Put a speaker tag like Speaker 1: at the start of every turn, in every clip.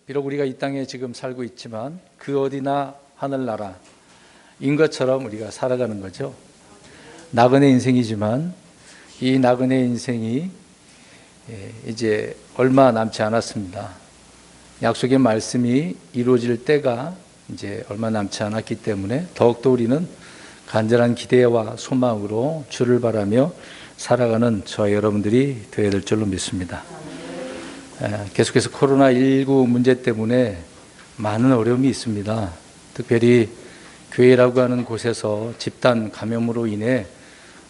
Speaker 1: 비록 우리가 이 땅에 지금 살고 있지만 그 어디나 하늘나라인 것처럼 우리가 살아가는 거죠. 나그네 인생이지만 이 나그네 인생이 이제 얼마 남지 않았습니다. 약속의 말씀이 이루어질 때가 이제 얼마 남지 않았기 때문에 더욱더 우리는 간절한 기대와 소망으로 주를 바라며 살아가는 저와 여러분들이 되어야 될 줄로 믿습니다. 계속해서 코로나19 문제 때문에 많은 어려움이 있습니다. 특별히 교회라고 하는 곳에서 집단 감염으로 인해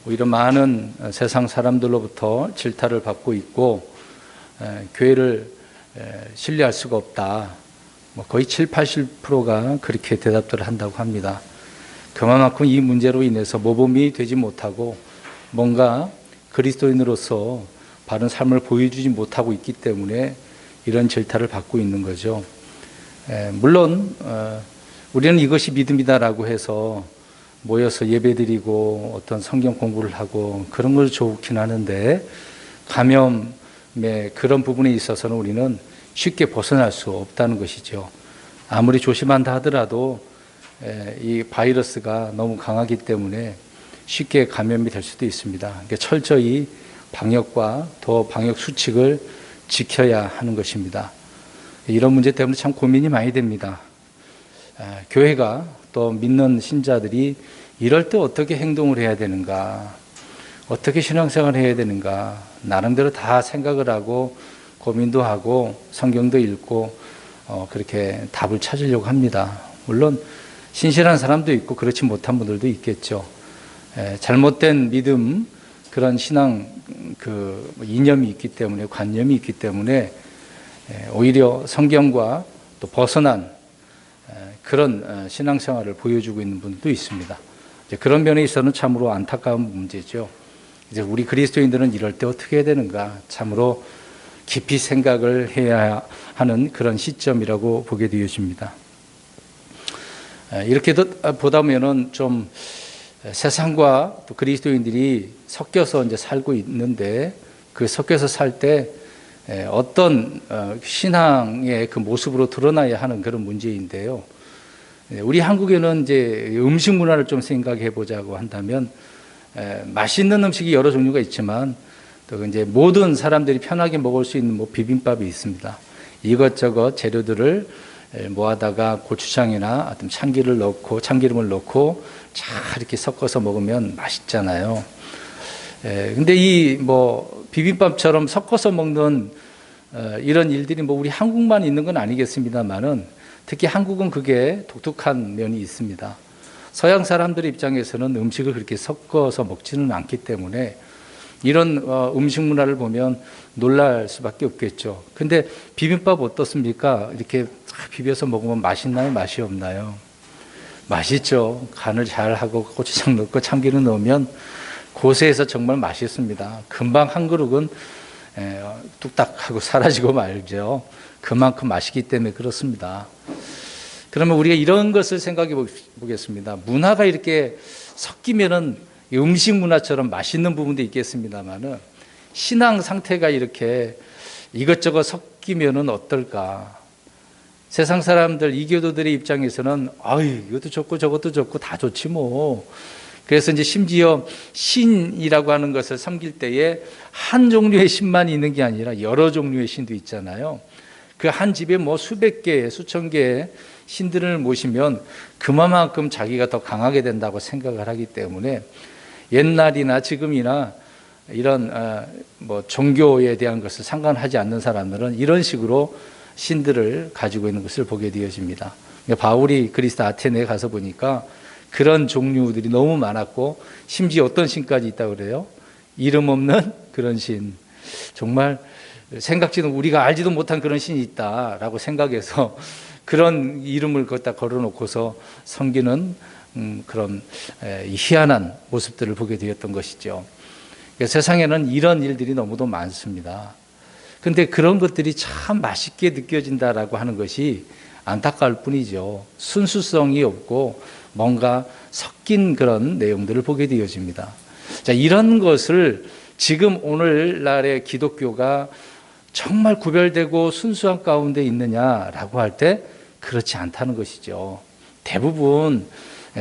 Speaker 1: 오히려 많은 세상 사람들로부터 질타를 받고 있고 교회를 신뢰할 수가 없다. 거의 70~80%가 그렇게 대답들을 한다고 합니다. 그만큼 이 문제로 인해서 모범이 되지 못하고 뭔가 그리스도인으로서 바른 삶을 보여주지 못하고 있기 때문에 이런 질타를 받고 있는 거죠. 물론 우리는 이것이 믿음이다라고 해서 모여서 예배드리고 어떤 성경 공부를 하고 그런 걸 좋긴 하는데 감염의 그런 부분에 있어서는 우리는 쉽게 벗어날 수 없다는 것이죠. 아무리 조심한다 하더라도 이 바이러스가 너무 강하기 때문에 쉽게 감염이 될 수도 있습니다. 그러니까 철저히 방역과 더 방역 수칙을 지켜야 하는 것입니다. 이런 문제 때문에 참 고민이 많이 됩니다. 교회가 또 믿는 신자들이 이럴 때 어떻게 행동을 해야 되는가, 어떻게 신앙생활을 해야 되는가, 나름대로 다 생각을 하고 고민도 하고 성경도 읽고 그렇게 답을 찾으려고 합니다. 물론 신실한 사람도 있고 그렇지 못한 분들도 있겠죠. 잘못된 믿음, 그런 신앙 이념이 있기 때문에, 관념이 있기 때문에 오히려 성경과 또 벗어난 그런 신앙생활을 보여주고 있는 분도 있습니다. 그런 면에 있어서는 참으로 안타까운 문제죠. 이제 우리 그리스도인들은 이럴 때 어떻게 해야 되는가, 참으로 깊이 생각을 해야 하는 그런 시점이라고 보게 되어집니다. 이렇게 보다 보면은 좀 세상과 또 그리스도인들이 섞여서 이제 살고 있는데 그 섞여서 살 때 어떤 신앙의 그 모습으로 드러나야 하는 그런 문제인데요. 우리 한국에는 이제 음식 문화를 좀 생각해 보자고 한다면 맛있는 음식이 여러 종류가 있지만 또 이제 모든 사람들이 편하게 먹을 수 있는 비빔밥이 있습니다. 이것저것 재료들을 모아다가 고추장이나 참기름을 넣고 잘 이렇게 섞어서 먹으면 맛있잖아요. 근데 이 비빔밥처럼 섞어서 먹는 이런 일들이 우리 한국만 있는 건 아니겠습니다만은 특히 한국은 그게 독특한 면이 있습니다. 서양 사람들 입장에서는 음식을 그렇게 섞어서 먹지는 않기 때문에 이런 음식 문화를 보면 놀랄 수밖에 없겠죠. 근데 비빔밥 어떻습니까? 이렇게 비벼서 먹으면 맛있나요? 맛이 없나요? 맛있죠. 간을 잘 하고 고추장 넣고 참기름 넣으면 고세해서 정말 맛있습니다. 금방 한 그릇은 뚝딱 하고 사라지고 말죠. 그만큼 맛있기 때문에 그렇습니다. 그러면 우리가 이런 것을 생각해 보겠습니다. 문화가 이렇게 섞이면은 음식 문화처럼 맛있는 부분도 있겠습니다만은 신앙 상태가 이렇게 이것저것 섞이면은 어떨까? 세상 사람들, 이교도들의 입장에서는 이것도 좋고 저것도 좋고 다 좋지 뭐. 그래서 이제 심지어 신이라고 하는 것을 섬길 때에 한 종류의 신만 있는 게 아니라 여러 종류의 신도 있잖아요. 그 한 집에 수백 개, 수천 개의 신들을 모시면 그만큼 자기가 더 강하게 된다고 생각을 하기 때문에 옛날이나 지금이나 이런 종교에 대한 것을 상관하지 않는 사람들은 이런 식으로 신들을 가지고 있는 것을 보게 되어집니다. 바울이 그리스 아테네에 가서 보니까 그런 종류들이 너무 많았고 심지어 어떤 신까지 있다고 그래요? 이름 없는 그런 신, 정말 생각지도 우리가 알지도 못한 그런 신이 있다라고 생각해서 그런 이름을 갖다 걸어놓고서 섬기는 그런 희한한 모습들을 보게 되었던 것이죠. 세상에는 이런 일들이 너무도 많습니다. 그런데 그런 것들이 참 맛있게 느껴진다라고 하는 것이 안타까울 뿐이죠. 순수성이 없고 뭔가 섞인 그런 내용들을 보게 되어집니다. 자, 이런 것을 지금 오늘날의 기독교가 정말 구별되고 순수한 가운데 있느냐라고 할 때 그렇지 않다는 것이죠. 대부분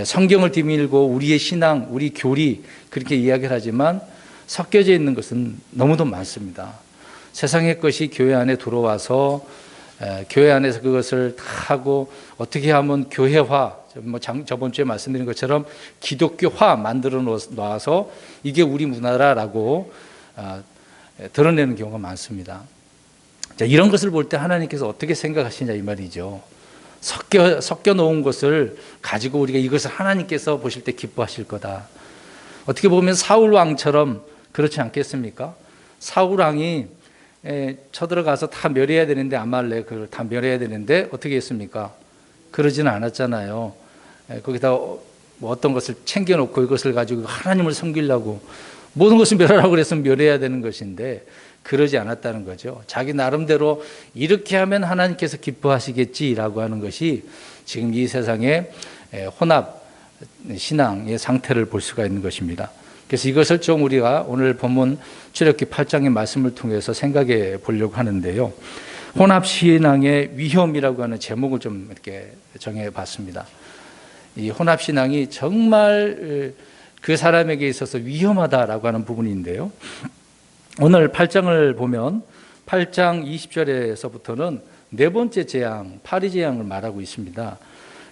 Speaker 1: 성경을 뒤밀고 우리의 신앙, 우리 교리 그렇게 이야기를 하지만 섞여져 있는 것은 너무도 많습니다. 세상의 것이 교회 안에 들어와서 교회 안에서 그것을 다 하고 어떻게 하면 교회화, 저번 주에 말씀드린 것처럼 기독교화 만들어 놔서 이게 우리 문화라고 드러내는 경우가 많습니다. 자, 이런 것을 볼 때 하나님께서 어떻게 생각하시냐 이 말이죠. 섞여 놓은 것을 가지고 우리가 이것을 하나님께서 보실 때 기뻐하실 거다. 어떻게 보면 사울 왕처럼 그렇지 않겠습니까? 사울 왕이 쳐들어가서 다 멸해야 되는데, 아말렉을 다 멸해야 되는데 어떻게 했습니까? 그러지는 않았잖아요. 거기다 뭐 어떤 것을 챙겨놓고 이것을 가지고 하나님을 섬기려고 모든 것을 멸하라고 그랬으면 멸해야 되는 것인데 그러지 않았다는 거죠. 자기 나름대로 이렇게 하면 하나님께서 기뻐하시겠지라고 하는 것이 지금 이 세상의 혼합 신앙의 상태를 볼 수가 있는 것입니다. 그래서 이것을 좀 우리가 오늘 본문 출애굽기 8장의 말씀을 통해서 생각해 보려고 하는데요. 혼합신앙의 위험이라고 하는 제목을 좀 이렇게 정해 봤습니다. 이 혼합신앙이 정말 그 사람에게 있어서 위험하다라고 하는 부분인데요. 오늘 8장을 보면 8장 20절에서부터는 네 번째 재앙, 파리 재앙을 말하고 있습니다.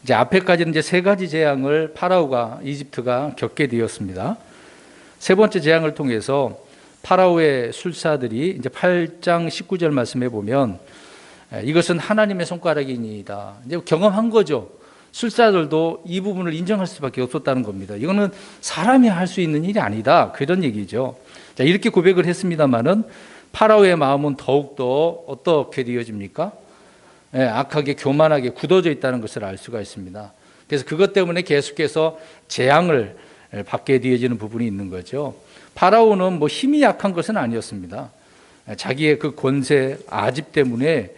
Speaker 1: 이제 앞에까지는 이제 세 가지 재앙을 파라오가, 이집트가 겪게 되었습니다. 세 번째 재앙을 통해서 파라오의 술사들이 이제 8장 19절 말씀에 보면 이것은 하나님의 손가락이니이다. 이제 경험한 거죠. 술사들도 이 부분을 인정할 수밖에 없었다는 겁니다. 이거는 사람이 할 수 있는 일이 아니다. 그런 얘기죠. 자, 이렇게 고백을 했습니다만은 파라오의 마음은 더욱더 어떻게 되어집니까? 악하게 교만하게 굳어져 있다는 것을 알 수가 있습니다. 그래서 그것 때문에 계속해서 재앙을 받게 되어지는 부분이 있는 거죠. 파라오는 뭐 힘이 약한 것은 아니었습니다. 자기의 그 권세, 아집 때문에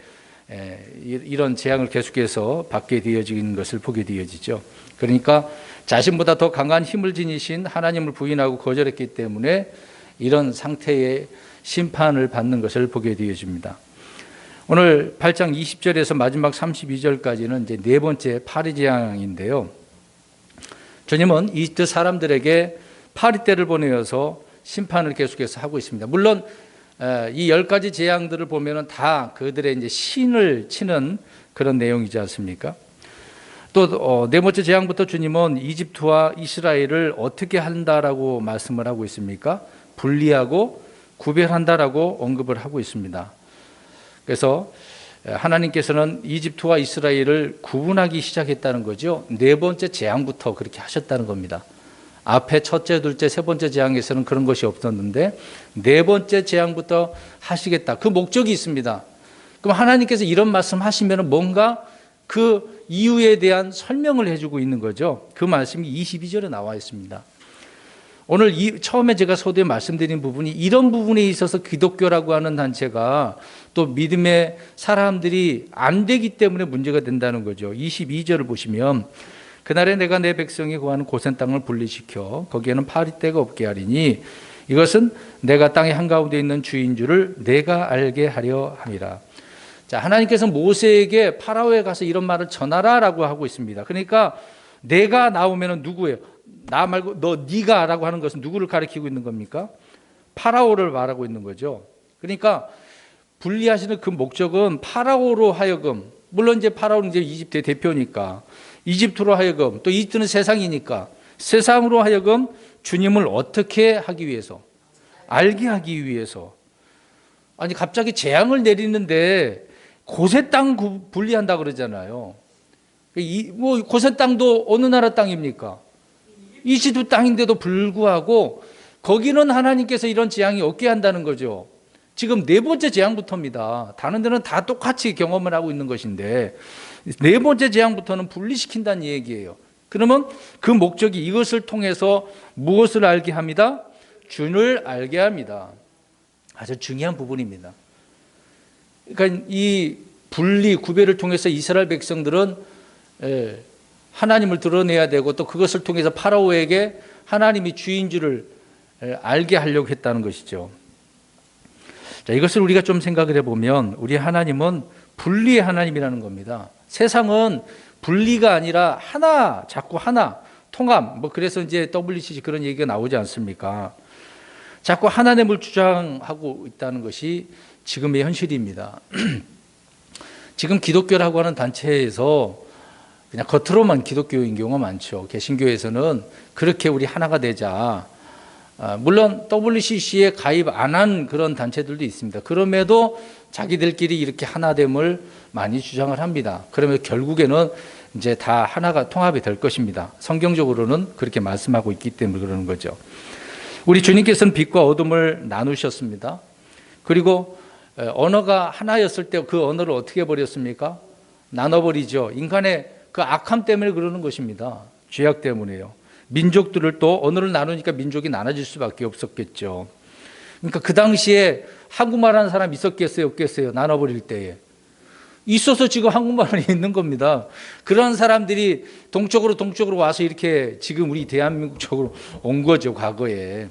Speaker 1: 이런 재앙을 계속해서 받게 되어지는 것을 보게 되어지죠. 그러니까 자신보다 더 강한 힘을 지니신 하나님을 부인하고 거절했기 때문에 이런 상태의 심판을 받는 것을 보게 되어집니다. 오늘 8장 20절에서 마지막 32절까지는 이제 네 번째 파리 재앙인데요. 주님은 이집트 사람들에게 파리떼를 보내어서 심판을 계속해서 하고 있습니다. 물론 이 10가지 재앙들을 보면은 다 그들의 이제 신을 치는 그런 내용이지 않습니까? 또 네 번째 재앙부터 주님은 이집트와 이스라엘을 어떻게 한다라고 말씀을 하고 있습니까? 분리하고 구별한다라고 언급을 하고 있습니다. 그래서 하나님께서는 이집트와 이스라엘을 구분하기 시작했다는 거죠. 네 번째 재앙부터 그렇게 하셨다는 겁니다. 앞에 첫째, 둘째, 세 번째 재앙에서는 그런 것이 없었는데 네 번째 재앙부터 하시겠다. 그 목적이 있습니다. 그럼 하나님께서 이런 말씀 하시면 뭔가 그 이유에 대한 설명을 해주고 있는 거죠. 그 말씀이 22절에 나와 있습니다. 오늘 처음에 제가 서두에 말씀드린 부분이 이런 부분에 있어서 기독교라고 하는 단체가 또 믿음의 사람들이 안 되기 때문에 문제가 된다는 거죠. 22절을 보시면 그날에 내가 내 백성이 구하는 고센 땅을 분리시켜 거기에는 파리떼가 없게 하리니 이것은 내가 땅의 한가운데 있는 주인 줄을 내가 알게 하려 함이라. 자, 하나님께서 모세에게 파라오에 가서 이런 말을 전하라라고 하고 있습니다. 그러니까 내가 나오면은 누구예요? 나 말고 네가 라고 하는 것은 누구를 가리키고 있는 겁니까? 파라오를 말하고 있는 거죠. 그러니까 분리하시는 그 목적은 파라오로 하여금, 물론 이제 파라오는 이제 이집트의 대표니까 이집트로 하여금, 또 이집트는 세상이니까 세상으로 하여금 주님을 어떻게 하기 위해서, 알게 하기 위해서. 아니 갑자기 재앙을 내리는데 고센 땅 분리한다 그러잖아요. 뭐 고센 땅도 어느 나라 땅입니까? 이집트 땅인데도 불구하고 거기는 하나님께서 이런 재앙이 없게 한다는 거죠. 지금 네 번째 재앙부터입니다. 다른 데는 다 똑같이 경험을 하고 있는 것인데 네 번째 재앙부터는 분리시킨다는 얘기예요. 그러면 그 목적이 이것을 통해서 무엇을 알게 합니다? 주를 알게 합니다. 아주 중요한 부분입니다. 그러니까 이 분리, 구별을 통해서 이스라엘 백성들은 하나님을 드러내야 되고 또 그것을 통해서 파라오에게 하나님이 주인 줄을 알게 하려고 했다는 것이죠. 자, 이것을 우리가 좀 생각을 해보면 우리 하나님은 분리의 하나님이라는 겁니다. 세상은 분리가 아니라 하나, 자꾸 하나, 통합, 그래서 이제 WCC 그런 얘기가 나오지 않습니까? 자꾸 하나됨을 주장하고 있다는 것이 지금의 현실입니다. 지금 기독교라고 하는 단체에서 그냥 겉으로만 기독교인 경우가 많죠. 개신교에서는 그렇게 우리 하나가 되자. 물론 WCC에 가입 안 한 그런 단체들도 있습니다. 그럼에도 자기들끼리 이렇게 하나됨을 많이 주장을 합니다. 그러면 결국에는 이제 다 하나가 통합이 될 것입니다. 성경적으로는 그렇게 말씀하고 있기 때문에 그러는 거죠. 우리 주님께서는 빛과 어둠을 나누셨습니다. 그리고 언어가 하나였을 때 그 언어를 어떻게 버렸습니까? 나눠버리죠. 인간의 그 악함 때문에 그러는 것입니다. 죄악 때문에요. 민족들을 또 언어를 나누니까 민족이 나눠질 수밖에 없었겠죠. 그러니까 그 당시에 한국말하는 사람 있었겠어요? 없겠어요? 나눠버릴 때에. 있어서 지금 한국말이 있는 겁니다. 그런 사람들이 동쪽으로 와서 이렇게 지금 우리 대한민국 쪽으로 온 거죠, 과거에.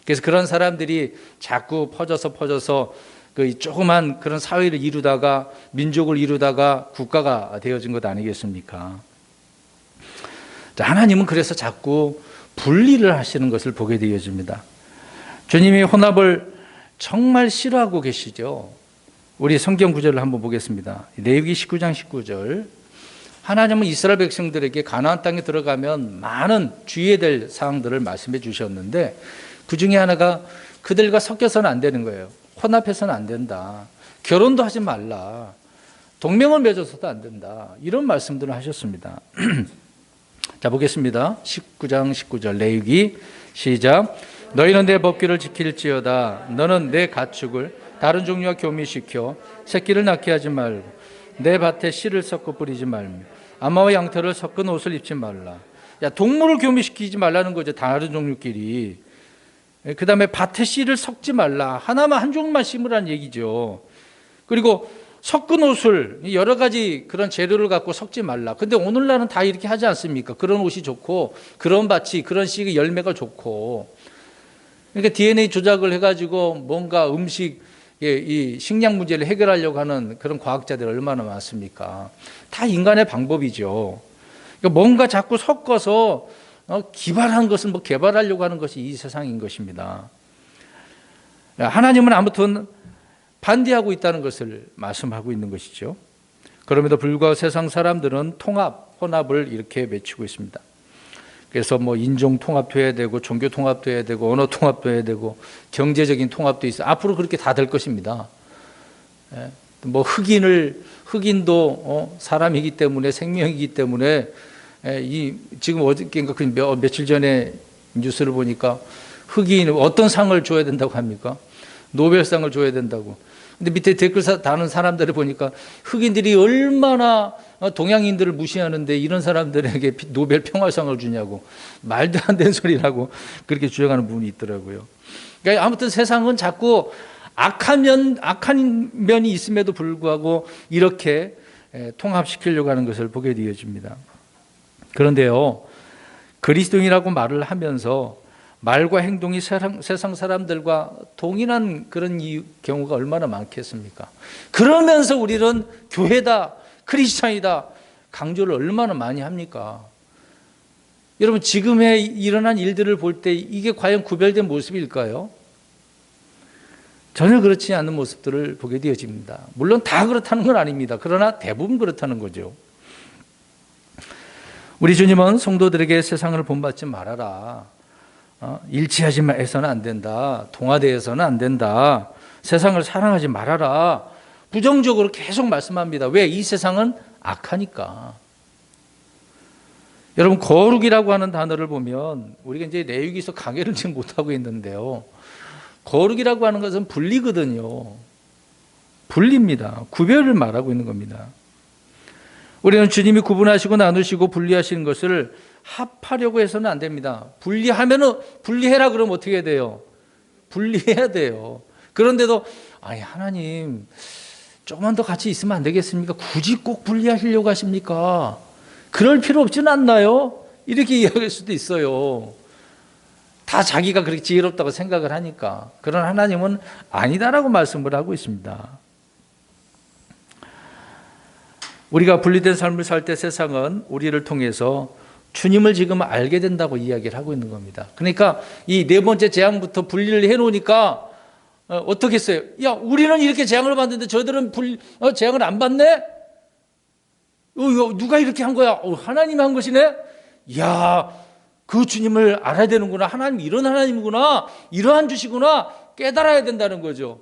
Speaker 1: 그래서 그런 사람들이 자꾸 퍼져서 그 조그만 그런 사회를 이루다가 민족을 이루다가 국가가 되어진 것 아니겠습니까? 하나님은 그래서 자꾸 분리를 하시는 것을 보게 되어집니다. 주님이 혼합을 정말 싫어하고 계시죠. 우리 성경 구절을 한번 보겠습니다. 레위기 19장 19절. 하나님은 이스라엘 백성들에게 가나안 땅에 들어가면 많은 주의해야 될 사항들을 말씀해 주셨는데 그 중에 하나가 그들과 섞여서는 안 되는 거예요. 혼합해서는 안 된다. 결혼도 하지 말라. 동맹을 맺어서도 안 된다. 이런 말씀들을 하셨습니다. 자, 보겠습니다. 19장 19절 레위기 시작. 너희는 내 법규를 지킬지어다. 너는 내 가축을 다른 종류와 교미시켜 새끼를 낳게 하지 말고 내 밭에 씨를 섞어 뿌리지 말며 암마와 양털을 섞은 옷을 입지 말라. 야, 동물을 교미시키지 말라는 거죠. 다른 종류끼리. 그 다음에 밭에 씨를 섞지 말라. 하나만 한 종만 심으라는 얘기죠. 그리고 섞은 옷을 여러 가지 그런 재료를 갖고 섞지 말라. 근데 오늘날은 다 이렇게 하지 않습니까? 그런 옷이 좋고 그런 밭이 그런 씨의 열매가 좋고. 그러니까 DNA 조작을 해가지고 뭔가 음식 이 식량 문제를 해결하려고 하는 그런 과학자들 얼마나 많습니까? 다 인간의 방법이죠. 그러니까 뭔가 자꾸 섞어서 기발한 것을 개발하려고 하는 것이 이 세상인 것입니다. 하나님은 아무튼 반대하고 있다는 것을 말씀하고 있는 것이죠. 그럼에도 불구하고 세상 사람들은 혼합을 이렇게 외치고 있습니다. 그래서 인종 통합도 해야 되고 종교 통합도 해야 되고 언어 통합도 해야 되고 경제적인 통합도 있어. 앞으로 그렇게 다 될 것입니다. 흑인도 사람이기 때문에 생명이기 때문에 지금 어저께인가 며칠 전에 뉴스를 보니까 흑인 어떤 상을 줘야 된다고 합니까? 노벨상을 줘야 된다고. 근데 밑에 댓글 다는 사람들을 보니까 흑인들이 얼마나 동양인들을 무시하는데 이런 사람들에게 노벨 평화상을 주냐고 말도 안 되는 소리라고 그렇게 주장하는 부분이 있더라고요. 그러니까 아무튼 세상은 자꾸 악한 면이 있음에도 불구하고 이렇게 통합시키려고 하는 것을 보게 되어집니다. 그런데요, 그리스도인이라고 말을 하면서 말과 행동이 세상 사람들과 동일한 그런 경우가 얼마나 많겠습니까? 그러면서 우리는 교회다, 크리스찬이다 강조를 얼마나 많이 합니까? 여러분, 지금에 일어난 일들을 볼 때 이게 과연 구별된 모습일까요? 전혀 그렇지 않은 모습들을 보게 되어집니다. 물론 다 그렇다는 건 아닙니다. 그러나 대부분 그렇다는 거죠. 우리 주님은 성도들에게 세상을 본받지 말아라. 일치하지 해서는 안 된다. 동화되어서는 안 된다. 세상을 사랑하지 말아라. 부정적으로 계속 말씀합니다. 왜? 이 세상은 악하니까. 여러분, 거룩이라고 하는 단어를 보면 우리가 이제 레위기서 강해를 지금 못하고 있는데요. 거룩이라고 하는 것은 분리거든요. 분리입니다. 구별을 말하고 있는 겁니다. 우리는 주님이 구분하시고 나누시고 분리하시는 것을 합하려고 해서는 안 됩니다. 분리해라 그러면 어떻게 해야 돼요? 분리해야 돼요. 그런데도 하나님 조금만 더 같이 있으면 안 되겠습니까? 굳이 꼭 분리하시려고 하십니까? 그럴 필요 없지는 않나요? 이렇게 이야기할 수도 있어요. 다 자기가 그렇게 지혜롭다고 생각을 하니까. 그런 하나님은 아니다라고 말씀을 하고 있습니다. 우리가 분리된 삶을 살 때 세상은 우리를 통해서 주님을 지금 알게 된다고 이야기를 하고 있는 겁니다. 그러니까 이 네 번째 재앙부터 분리를 해놓으니까 어떻게 했어요? 야, 우리는 이렇게 재앙을 받는데 저들은 재앙을 안 받네? 누가 이렇게 한 거야? 하나님이 한 것이네? 이야, 그 주님을 알아야 되는구나. 하나님 이런 하나님이구나. 이러한 주시구나. 깨달아야 된다는 거죠.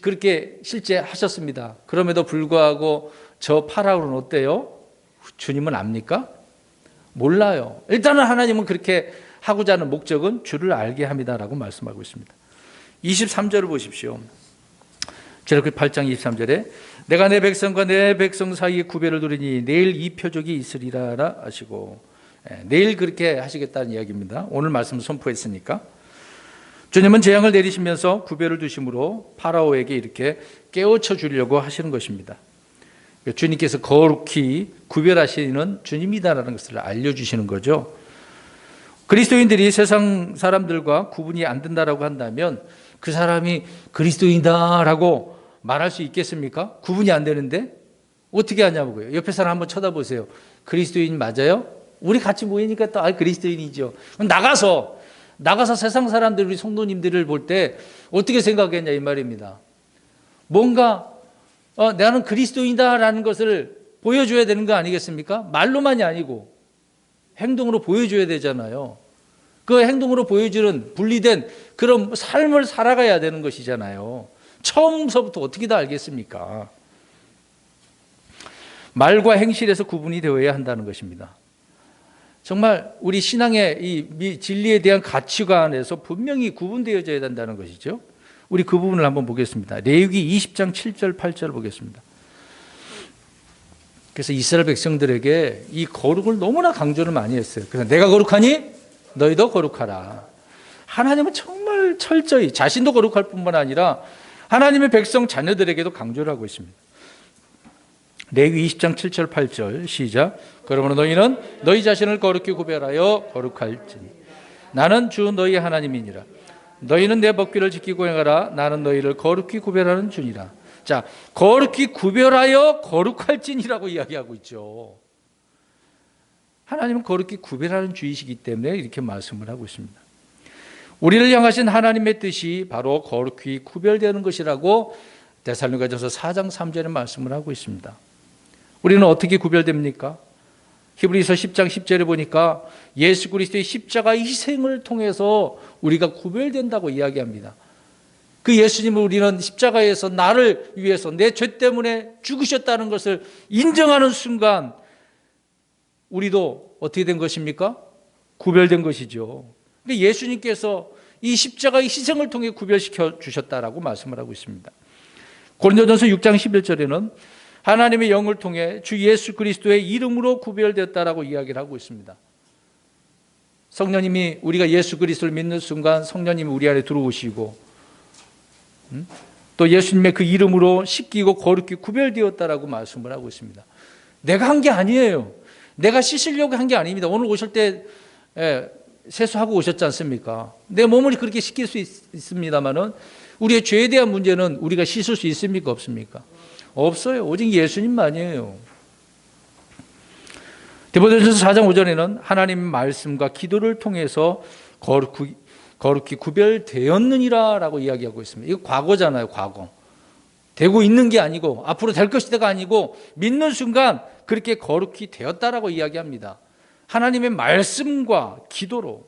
Speaker 1: 그렇게 실제 하셨습니다. 그럼에도 불구하고 저 파라오는 어때요? 주님은 압니까? 몰라요. 일단은 하나님은 그렇게 하고자 하는 목적은 주를 알게 합니다라고 말씀하고 있습니다. 23절을 보십시오. 제레미야 8장 23절에 내가 내 백성과 내 백성 사이에 구별을 두리니 내일 이 표적이 있으리라 하시고, 내일 그렇게 하시겠다는 이야기입니다. 오늘 말씀 선포했으니까. 주님은 재앙을 내리시면서 구별을 두심으로 파라오에게 이렇게 깨우쳐 주려고 하시는 것입니다. 주님께서 거룩히 구별하시는 주님이다라는 것을 알려주시는 거죠. 그리스도인들이 세상 사람들과 구분이 안 된다라고 한다면 그 사람이 그리스도인다라고 말할 수 있겠습니까? 구분이 안 되는데 어떻게 하냐고요. 옆에 사람 한번 쳐다보세요. 그리스도인 맞아요? 우리 같이 모이니까 또 그리스도인이죠. 나가서 세상 사람들, 우리 성도님들을 볼 때 어떻게 생각했냐 이 말입니다. 뭔가 나는 그리스도인이다라는 것을 보여줘야 되는 거 아니겠습니까? 말로만이 아니고 행동으로 보여줘야 되잖아요. 그 행동으로 보여주는 분리된 그런 삶을 살아가야 되는 것이잖아요. 처음서부터 어떻게 다 알겠습니까? 말과 행실에서 구분이 되어야 한다는 것입니다. 정말 우리 신앙의 이 진리에 대한 가치관에서 분명히 구분되어져야 된다는 것이죠. 우리 그 부분을 한번 보겠습니다. 레위기 20장 7절 8절 보겠습니다. 그래서 이스라엘 백성들에게 이 거룩을 너무나 강조를 많이 했어요. 그래서 내가 거룩하니 너희도 거룩하라. 하나님은 정말 철저히 자신도 거룩할 뿐만 아니라 하나님의 백성 자녀들에게도 강조를 하고 있습니다. 레위기 20장 7절 8절 시작. 그러므로 너희는 너희 자신을 거룩히 구별하여 거룩할지니 나는 주 너희 하나님이니라. 너희는 내 법규를 지키고 행하라. 나는 너희를 거룩히 구별하는 주니라. 자, 거룩히 구별하여 거룩할지니라고 이야기하고 있죠. 하나님은 거룩히 구별하는 주이시기 때문에 이렇게 말씀을 하고 있습니다. 우리를 향하신 하나님의 뜻이 바로 거룩히 구별되는 것이라고 데살로니가전서 4장 3절에 말씀을 하고 있습니다. 우리는 어떻게 구별됩니까? 히브리서 10장 10절에 보니까 예수 그리스도의 십자가 희생을 통해서 우리가 구별된다고 이야기합니다. 그 예수님을 우리는 십자가에서 나를 위해서 내 죄 때문에 죽으셨다는 것을 인정하는 순간 우리도 어떻게 된 것입니까? 구별된 것이죠. 예수님께서 이 십자가의 희생을 통해 구별시켜 주셨다라고 말씀을 하고 있습니다. 고린도전서 6장 11절에는 하나님의 영을 통해 주 예수 그리스도의 이름으로 구별되었다라고 이야기를 하고 있습니다. 성령님이 우리가 예수 그리스도를 믿는 순간 성령님이 우리 안에 들어오시고 또 예수님의 그 이름으로 씻기고 거룩히 구별되었다라고 말씀을 하고 있습니다. 내가 한 게 아니에요. 내가 씻으려고 한 게 아닙니다. 오늘 오실 때 세수하고 오셨지 않습니까? 내 몸을 그렇게 씻길 수 있습니다만은 우리의 죄에 대한 문제는 우리가 씻을 수 있습니까? 없습니까? 없어요. 오직 예수님만이에요. 디모데전서 4장 5절에는 하나님 말씀과 기도를 통해서 거룩히 구별되었느니라라고 이야기하고 있습니다. 이거 과거잖아요. 과거. 되고 있는 게 아니고 앞으로 될 것이다가 아니고 믿는 순간 그렇게 거룩히 되었다라고 이야기합니다. 하나님의 말씀과 기도로.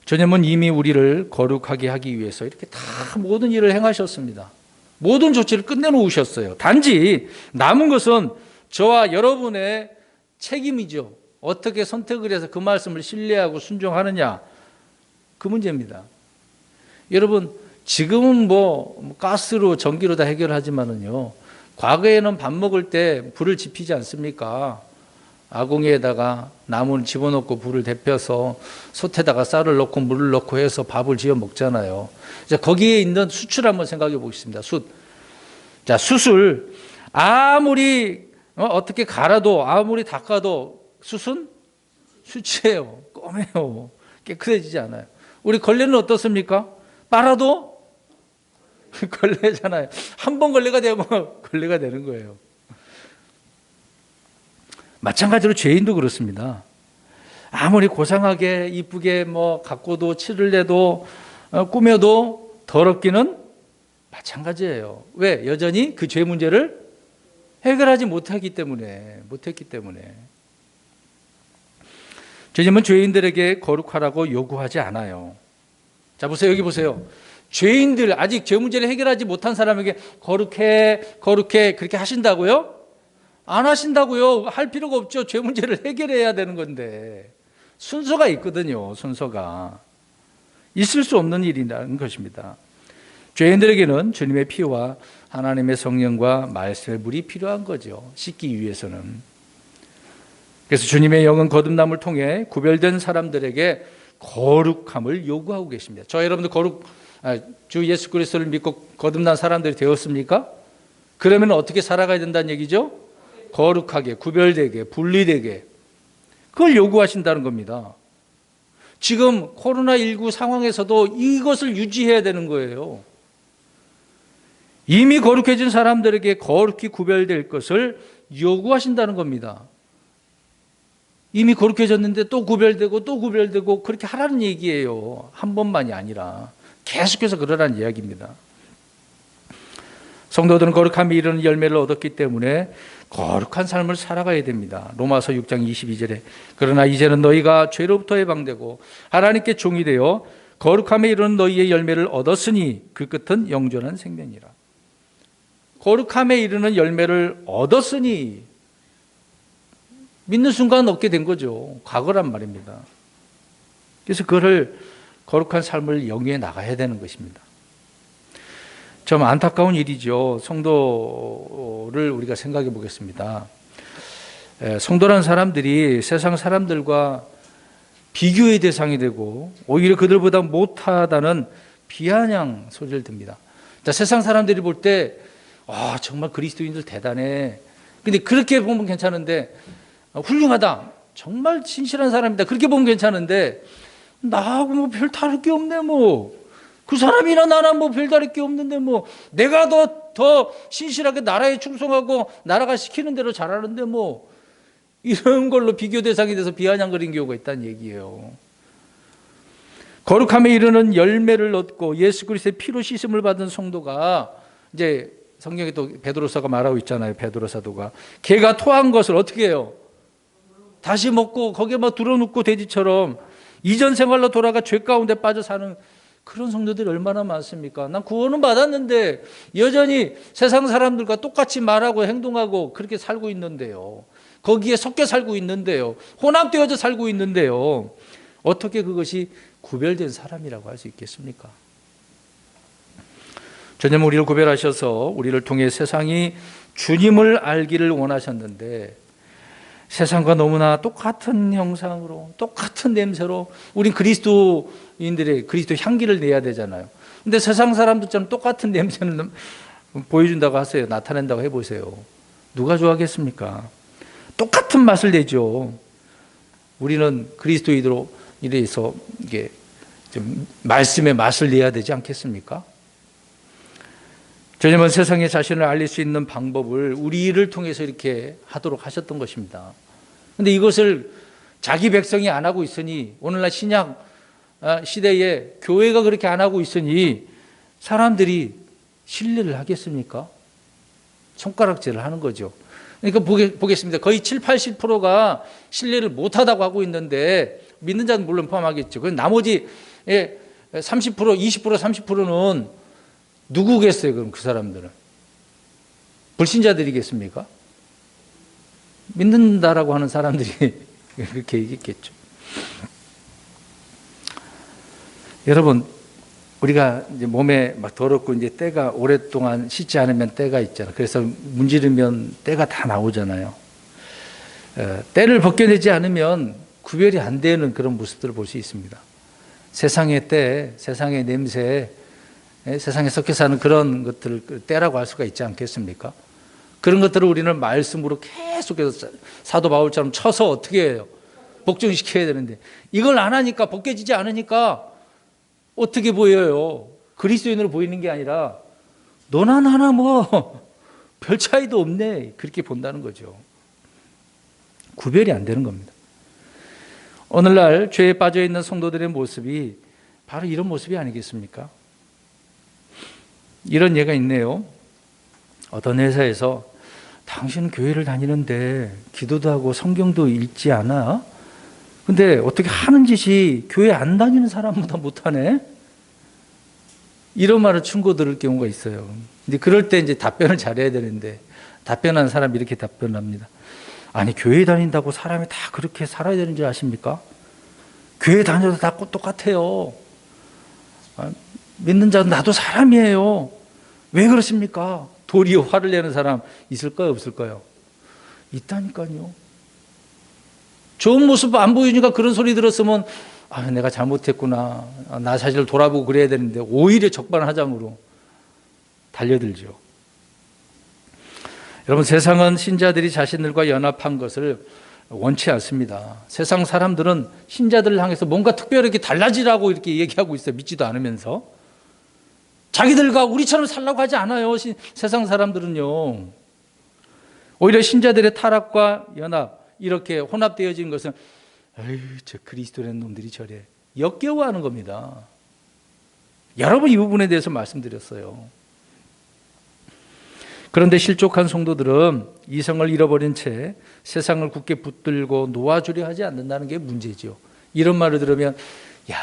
Speaker 1: 주님은 이미 우리를 거룩하게 하기 위해서 이렇게 다 모든 일을 행하셨습니다. 모든 조치를 끝내놓으셨어요. 단지 남은 것은 저와 여러분의 책임이죠. 어떻게 선택을 해서 그 말씀을 신뢰하고 순종하느냐, 그 문제입니다. 여러분, 지금은 가스로 전기로 다 해결하지만은요, 과거에는 밥 먹을 때 불을 지피지 않습니까? 아궁이에다가 나무를 집어넣고 불을 데펴서 솥에다가 쌀을 넣고 물을 넣고 해서 밥을 지어 먹잖아요. 자, 거기에 있는 숯을 한번 생각해 보겠습니다. 숯. 자, 숯을 아무리 어떻게 갈아도 아무리 닦아도 숯은 수치해요. 검해요. 깨끗해지지 않아요. 우리 걸레는 어떻습니까? 빨아도 걸레잖아요. 한 번 걸레가 되면 걸레가 되는 거예요. 마찬가지로 죄인도 그렇습니다. 아무리 고상하게 이쁘게 가꾸도 칠을 내도 꾸며도 더럽기는 마찬가지예요. 왜? 여전히 그 죄 문제를 해결하지 못했기 때문에. 주님은 죄인들에게 거룩하라고 요구하지 않아요. 자, 보세요. 여기 보세요. 죄인들, 아직 죄 문제를 해결하지 못한 사람에게 거룩해 그렇게 하신다고요? 안 하신다고요. 할 필요가 없죠. 죄 문제를 해결해야 되는 건데. 순서가 있거든요. 순서가. 있을 수 없는 일이라는 것입니다. 죄인들에게는 주님의 피와 하나님의 성령과 말씀의 물이 필요한 거죠. 씻기 위해서는. 그래서 주님의 영은 거듭남을 통해 구별된 사람들에게 거룩함을 요구하고 계십니다. 저 여러분들 주 예수 그리스도를 믿고 거듭난 사람들이 되었습니까? 그러면 어떻게 살아가야 된다는 얘기죠? 거룩하게, 구별되게, 분리되게. 그걸 요구하신다는 겁니다. 지금 코로나19 상황에서도 이것을 유지해야 되는 거예요. 이미 거룩해진 사람들에게 거룩히 구별될 것을 요구하신다는 겁니다. 이미 거룩해졌는데 또 구별되고 그렇게 하라는 얘기예요. 한 번만이 아니라 계속해서 그러라는 이야기입니다. 성도들은 거룩함이 이르는 열매를 얻었기 때문에 거룩한 삶을 살아가야 됩니다. 로마서 6장 22절에 그러나 이제는 너희가 죄로부터 해방되고 하나님께 종이 되어 거룩함에 이르는 너희의 열매를 얻었으니 그 끝은 영존한 생명이라. 거룩함에 이르는 열매를 얻었으니 믿는 순간 얻게 된 거죠. 과거란 말입니다. 그래서 그거를 거룩한 삶을 영위해 나가야 되는 것입니다. 좀 안타까운 일이죠. 성도를 우리가 생각해 보겠습니다. 성도라는 사람들이 세상 사람들과 비교의 대상이 되고 오히려 그들보다 못하다는 비아냥 소리를 듭니다. 자, 세상 사람들이 볼 때 정말 그리스도인들 대단해. 근데 그렇게 보면 괜찮은데 훌륭하다. 정말 신실한 사람이다. 그렇게 보면 괜찮은데 나하고 별 다를 게 없네 그 사람이나 나나 별 다를 게 없는데 내가 더 신실하게 나라에 충성하고 나라가 시키는 대로 잘하는데 이런 걸로 비교 대상이 돼서 비아냥거리는 경우가 있다는 얘기예요. 거룩함에 이르는 열매를 얻고 예수 그리스도의 피로 씻음을 받은 성도가 이제 성경에 또 베드로서가 말하고 있잖아요. 베드로 사도가 개가 토한 것을 어떻게 해요? 다시 먹고 거기에 들어눕고 돼지처럼 이전 생활로 돌아가 죄 가운데 빠져 사는 그런 성도들이 얼마나 많습니까? 난 구원은 받았는데 여전히 세상 사람들과 똑같이 말하고 행동하고 그렇게 살고 있는데요. 거기에 섞여 살고 있는데요. 혼합되어져 살고 있는데요. 어떻게 그것이 구별된 사람이라고 할 수 있겠습니까? 주님은 우리를 구별하셔서 우리를 통해 세상이 주님을 알기를 원하셨는데 세상과 너무나 똑같은 형상으로 똑같은 냄새로 우린 그리스도인들의 그리스도 향기를 내야 되잖아요. 근데 세상 사람들처럼 똑같은 냄새는 보여준다고 하세요. 나타낸다고 해보세요. 누가 좋아하겠습니까? 똑같은 맛을 내죠. 우리는 그리스도인으로 이래서 이게 좀 말씀의 맛을 내야 되지 않겠습니까? 주님은 세상에 자신을 알릴 수 있는 방법을 우리를 통해서 이렇게 하도록 하셨던 것입니다. 그런데 이것을 자기 백성이 안 하고 있으니 오늘날 신약 시대에 교회가 그렇게 안 하고 있으니 사람들이 신뢰를 하겠습니까? 손가락질을 하는 거죠. 그러니까 보겠습니다. 거의 70, 80%가 신뢰를 못하다고 하고 있는데 믿는 자는 물론 포함하겠죠. 그 나머지 30%, 20%, 30%는 누구겠어요? 그럼 그 사람들은 불신자들이겠습니까? 믿는다라고 하는 사람들이 그렇게 얘기했겠죠. 여러분, 우리가 이제 몸에 막 더럽고 이제 때가 오랫동안 씻지 않으면 때가 있잖아요. 그래서 문지르면 때가 다 나오잖아요. 때를 벗겨내지 않으면 구별이 안 되는 그런 모습들을 볼 수 있습니다. 세상의 때, 세상의 냄새, 세상에 섞여 사는 그런 것들을 때라고 할 수가 있지 않겠습니까? 그런 것들을 우리는 말씀으로 계속해서 사도 바울처럼 쳐서 어떻게 해요? 복종시켜야 되는데 이걸 안 하니까, 벗겨지지 않으니까 어떻게 보여요? 그리스도인으로 보이는 게 아니라 너나 나나 뭐 별 차이도 없네, 그렇게 본다는 거죠. 구별이 안 되는 겁니다. 오늘날 죄에 빠져 있는 성도들의 모습이 바로 이런 모습이 아니겠습니까? 이런 예가 있네요. 어떤 회사에서 당신은 교회를 다니는데 기도도 하고 성경도 읽지 않아? 근데 어떻게 하는 짓이 교회 안 다니는 사람보다 못하네? 이런 말을 충고 들을 경우가 있어요. 근데 그럴 때 이제 답변을 잘해야 되는데, 답변하는 사람이 이렇게 답변합니다. 아니, 교회 다닌다고 사람이 다 그렇게 살아야 되는 줄 아십니까? 교회 다녀도 다 똑같아요. 믿는 자는 나도 사람이에요. 왜 그러십니까? 도리어 화를 내는 사람 있을까요, 없을까요? 있다니까요. 좋은 모습 안 보이니까 그런 소리 들었으면 내가 잘못했구나, 나 자신을 돌아보고 그래야 되는데 오히려 적반하장으로 달려들죠. 여러분, 세상은 신자들이 자신들과 연합한 것을 원치 않습니다. 세상 사람들은 신자들을 향해서 뭔가 특별하게 달라지라고 이렇게 얘기하고 있어요. 믿지도 않으면서. 자기들과 우리처럼 살라고 하지 않아요. 세상 사람들은요. 오히려 신자들의 타락과 연합, 이렇게 혼합되어진 것은 에휴, 저 그리스도라는 놈들이 저래, 역겨워하는 겁니다. 여러 번 이 부분에 대해서 말씀드렸어요. 그런데 실족한 성도들은 이성을 잃어버린 채 세상을 굳게 붙들고 놓아주려 하지 않는다는 게 문제죠. 이런 말을 들으면 야,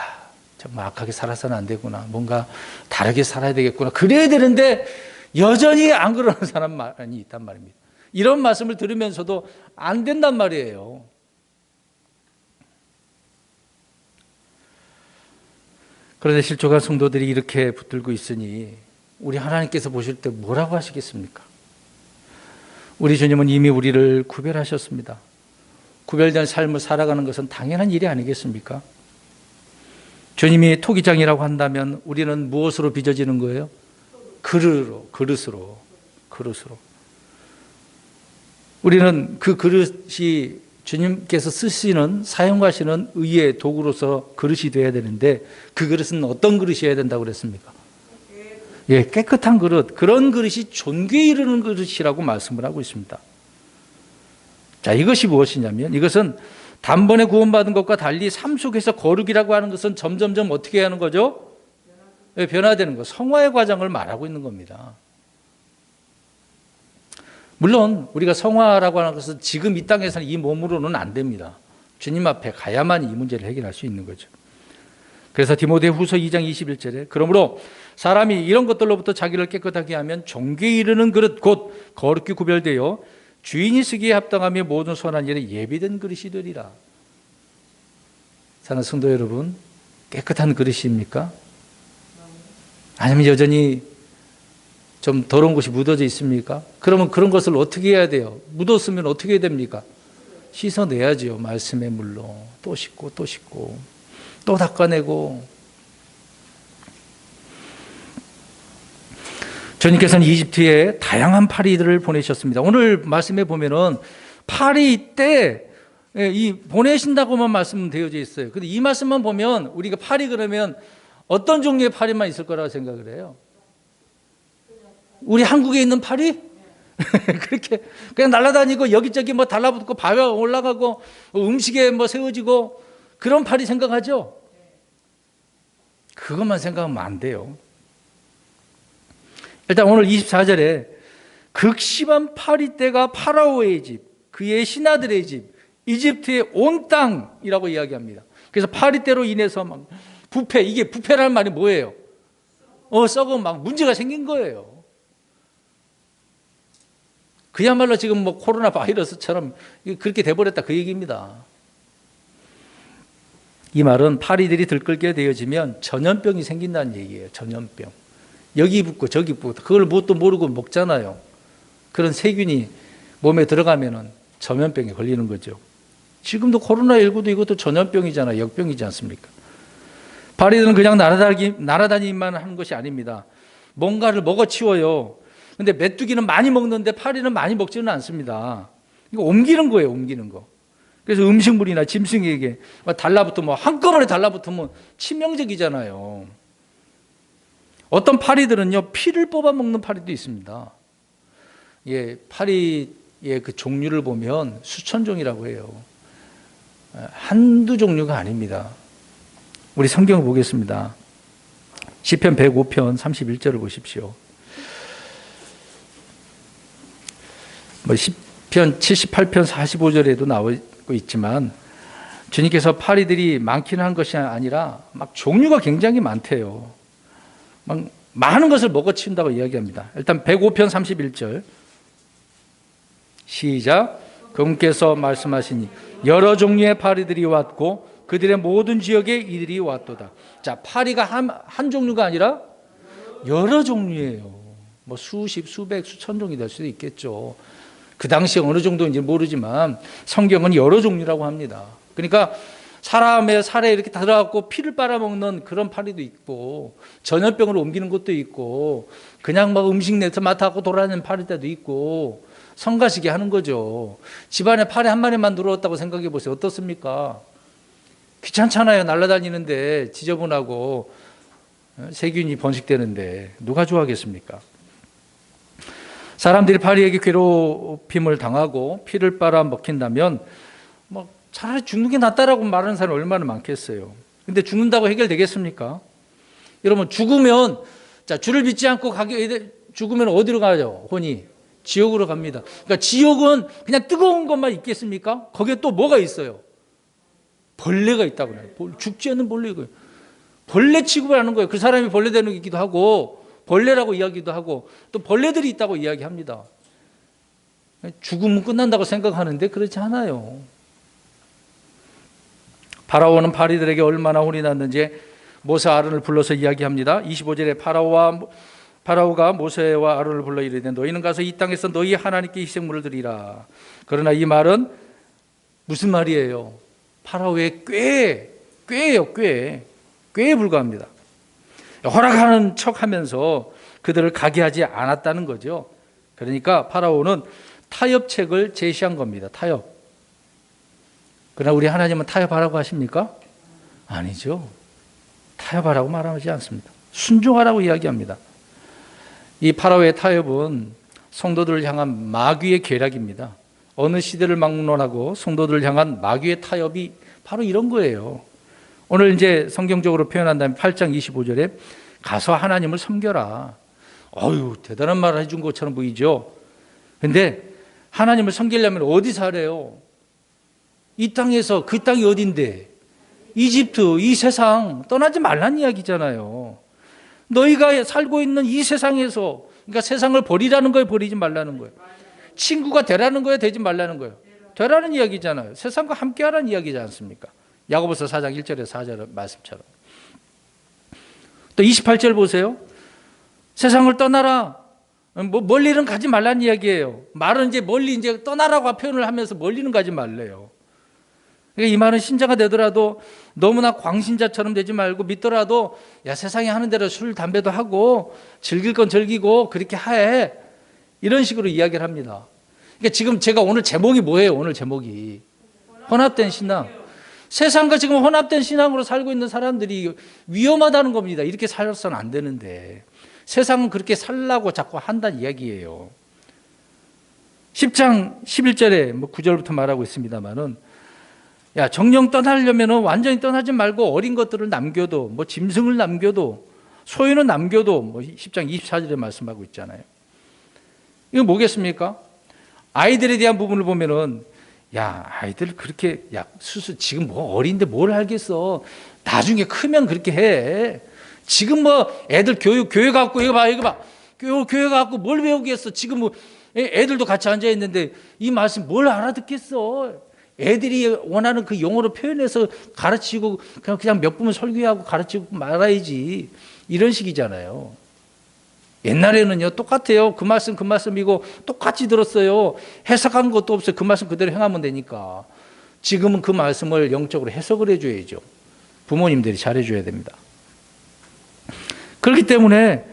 Speaker 1: 정말 악하게 살아서는 안 되구나, 뭔가 다르게 살아야 되겠구나, 그래야 되는데 여전히 안 그러는 사람이 있단 말입니다. 이런 말씀을 들으면서도 안 된단 말이에요. 그런데 실족한 성도들이 이렇게 붙들고 있으니 우리 하나님께서 보실 때 뭐라고 하시겠습니까? 우리 주님은 이미 우리를 구별하셨습니다. 구별된 삶을 살아가는 것은 당연한 일이 아니겠습니까? 주님이 토기장이라고 한다면 우리는 무엇으로 빚어지는 거예요? 그릇으로. 우리는 그 그릇이 주님께서 쓰시는, 사용하시는 의의 도구로서 그릇이 되어야 되는데, 그 그릇은 어떤 그릇이어야 된다고 그랬습니까? 예, 깨끗한 그릇. 그런 그릇이 존귀에 이르는 그릇이라고 말씀을 하고 있습니다. 자, 이것이 무엇이냐면, 이것은 단번에 구원받은 것과 달리 삶 속에서 거룩이라고 하는 것은 점점점 어떻게 하는 거죠? 예, 변화되는 것, 성화의 과정을 말하고 있는 겁니다. 물론 우리가 성화라고 하는 것은 지금 이 땅에서는 이 몸으로는 안 됩니다. 주님 앞에 가야만 이 문제를 해결할 수 있는 거죠. 그래서 디모데후서 2장 21절에 그러므로 사람이 이런 것들로부터 자기를 깨끗하게 하면 종교에 이르는 그릇 곧 거룩히 구별되어 주인이 쓰기에 합당하며 모든 선한 일에 예비된 그릇이 되리라. 사랑하는 성도 여러분, 깨끗한 그릇입니까? 아니면 여전히 좀 더러운 것이 묻어져 있습니까? 그러면 그런 것을 어떻게 해야 돼요? 묻었으면 어떻게 해야 됩니까? 씻어내야죠. 말씀의 물로. 또 씻고 또 씻고 또 닦아내고. 주님께서는 이집트에 다양한 파리들을 보내셨습니다. 오늘 말씀에 보면은 파리 때 이 보내신다고만 말씀되어져 있어요. 근데 이 말씀만 보면 우리가 파리 그러면 어떤 종류의 파리만 있을 거라고 생각을 해요? 우리 한국에 있는 파리? 그렇게 그냥 날아다니고 여기저기 뭐 달라붙고 바위 올라가고 음식에 뭐 세워지고 그런 파리 생각하죠? 그것만 생각하면 안 돼요. 일단 오늘 24절에 극심한 파리 때가 파라오의 집, 그의 신하들의 집, 이집트의 온 땅이라고 이야기합니다. 그래서 파리 때로 인해서 막 부패, 이게 부패라는 말이 뭐예요? 썩어 막 문제가 생긴 거예요. 그야말로 지금 뭐 코로나 바이러스처럼 그렇게 돼버렸다, 그 얘기입니다. 이 말은 파리들이 들끓게 되어지면 전염병이 생긴다는 얘기예요. 전염병. 여기 붙고 저기 붙고 그걸 뭣도 모르고 먹잖아요. 그런 세균이 몸에 들어가면은 전염병에 걸리는 거죠. 지금도 코로나19도 이것도 전염병이잖아요. 역병이지 않습니까? 파리들은 그냥 날아다니기만 하는 것이 아닙니다. 뭔가를 먹어치워요. 근데 메뚜기는 많이 먹는데 파리는 많이 먹지는 않습니다. 이거 옮기는 거예요, 옮기는 거. 그래서 음식물이나 짐승에게 달라붙으면 한꺼번에 달라붙으면 치명적이잖아요. 어떤 파리들은요, 피를 뽑아먹는 파리도 있습니다. 예, 파리의 그 종류를 보면 수천 종이라고 해요. 한두 종류가 아닙니다. 우리 성경을 보겠습니다. 시편 105편 31절을 보십시오. 시편 78편 45절에도 나오고 있지만 주님께서 파리들이 많기는 한 것이 아니라 막 종류가 굉장히 많대요. 막 많은 것을 먹어치운다고 이야기합니다. 일단 105편 31절 시작. 그분께서 말씀하시니 여러 종류의 파리들이 왔고 그들의 모든 지역에 이들이 왔도다. 자, 파리가 한 종류가 아니라 여러 종류예요. 뭐 수십, 수백, 수천 종이 될 수도 있겠죠. 그 당시에 어느 정도인지 모르지만 성경은 여러 종류라고 합니다. 그러니까 사람의 살에 이렇게 들어가고 피를 빨아먹는 그런 파리도 있고, 전염병을 옮기는 것도 있고, 그냥 막 음식 내서 맡아갖고 돌아다니는 파리들도 있고, 성가시게 하는 거죠. 집안에 파리 한 마리만 들어왔다고 생각해 보세요. 어떻습니까? 귀찮잖아요. 날아다니는데 지저분하고 세균이 번식되는데 누가 좋아하겠습니까? 사람들이 파리에게 괴롭힘을 당하고 피를 빨아 먹힌다면 뭐 차라리 죽는 게 낫다라고 말하는 사람이 얼마나 많겠어요. 근데 죽는다고 해결되겠습니까? 여러분, 죽으면, 자, 주를 믿지 않고 죽으면 어디로 가죠? 혼이 지옥으로 갑니다. 그러니까 지옥은 그냥 뜨거운 것만 있겠습니까? 거기에 또 뭐가 있어요? 벌레가 있다고 해요. 죽지 않는 벌레가. 벌레 취급을 하는 거예요. 그 사람이 벌레 되기도 하고 벌레라고 이야기도 하고 또 벌레들이 있다고 이야기합니다. 죽으면 끝난다고 생각하는데 그렇지 않아요. 파라오는 파리들에게 얼마나 혼이 났는지 모세 아론을 불러서 이야기합니다. 25절에 파라오가 모세와 아론을 불러 이르되 너희는 가서 이 땅에서 너희 하나님께 희생물을 드리라. 그러나 이 말은 무슨 말이에요? 파라오의 꾀예요. 꾀에 불과합니다. 허락하는 척하면서 그들을 가게 하지 않았다는 거죠. 그러니까 파라오는 타협책을 제시한 겁니다. 타협. 그러나 우리 하나님은 타협하라고 하십니까? 아니죠. 타협하라고 말하지 않습니다. 순종하라고 이야기합니다. 이 파라오의 타협은 성도들을 향한 마귀의 계략입니다. 어느 시대를 막론하고 성도들을 향한 마귀의 타협이 바로 이런 거예요. 오늘 이제 성경적으로 표현한다면 8장 25절에 가서 하나님을 섬겨라. 어휴, 대단한 말을 해준 것처럼 보이죠. 근데 하나님을 섬기려면 어디서 하래요? 이 땅에서, 그 땅이 어딘데? 이집트, 이 세상 떠나지 말란 이야기잖아요. 너희가 살고 있는 이 세상에서, 그러니까 세상을 버리라는 거예요, 버리지 말라는 거예요. 친구가 되라는 거예요, 되지 말라는 거예요. 되라는 이야기잖아요. 세상과 함께 하라는 이야기지 않습니까? 야고보서 4장 1절에서 4절 말씀처럼. 또 28절 보세요. 세상을 떠나라. 멀리는 가지 말라는 이야기예요. 말은 이제 멀리 이제 떠나라고 표현을 하면서 멀리는 가지 말래요. 그러니까 이 말은 신자가 되더라도 너무나 광신자처럼 되지 말고 믿더라도 야, 세상에 하는 대로 술, 담배도 하고 즐길 건 즐기고 그렇게 해. 이런 식으로 이야기를 합니다. 그러니까 지금 제가 오늘 제목이 뭐예요? 오늘 제목이 혼합된 신앙. 세상과 지금 혼합된 신앙으로 살고 있는 사람들이 위험하다는 겁니다. 이렇게 살아서는 안 되는데 세상은 그렇게 살라고 자꾸 한다는 이야기예요. 10장 11절에 9절부터 말하고 있습니다만은 야, 정령 떠나려면 완전히 떠나지 말고 어린 것들을 남겨도 짐승을 남겨도 소유는 남겨도 10장 24절에 말씀하고 있잖아요. 이거 뭐겠습니까? 아이들에 대한 부분을 보면은 야, 아이들 그렇게 지금 어린데 뭘 알겠어. 나중에 크면 그렇게 해. 지금 애들 교회 갖고 이거 봐. 교회 갖고 뭘 배우겠어. 지금 애들도 같이 앉아 있는데 이 말씀 뭘 알아듣겠어. 애들이 원하는 그 용어로 표현해서 가르치고 그냥 몇 분은 설교하고 가르치고 말아야지. 이런 식이잖아요. 옛날에는요, 똑같아요. 그 말씀이고 똑같이 들었어요. 해석한 것도 없어요. 그 말씀 그대로 행하면 되니까. 지금은 그 말씀을 영적으로 해석을 해줘야죠. 부모님들이 잘해줘야 됩니다. 그렇기 때문에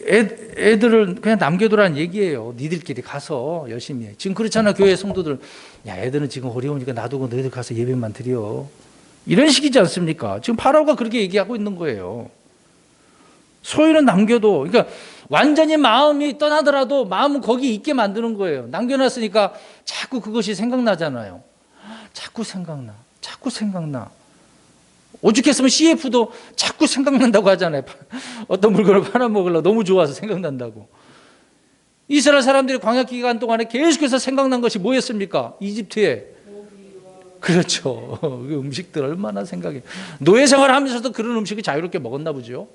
Speaker 1: 애들을 그냥 남겨두라는 얘기예요. 니들끼리 가서 열심히 해. 지금 그렇잖아. 교회 성도들. 야, 애들은 지금 어려우니까 놔두고 너희들 가서 예배만 드려. 이런 식이지 않습니까? 지금 파라오가 그렇게 얘기하고 있는 거예요. 소유는 남겨도, 그러니까 완전히 마음이 떠나더라도 마음은 거기 있게 만드는 거예요. 남겨놨으니까 자꾸 그것이 생각나잖아요. 자꾸 생각나. 오죽했으면 CF도 자꾸 생각난다고 하잖아요. 어떤 물건을 팔아먹으려고 너무 좋아서 생각난다고. 이스라엘 사람들이 광야 기간 동안에 계속해서 생각난 것이 뭐였습니까? 이집트에. 그렇죠. 그 음식들 얼마나 생각해. 노예 생활하면서도 그런 음식을 자유롭게 먹었나 보죠.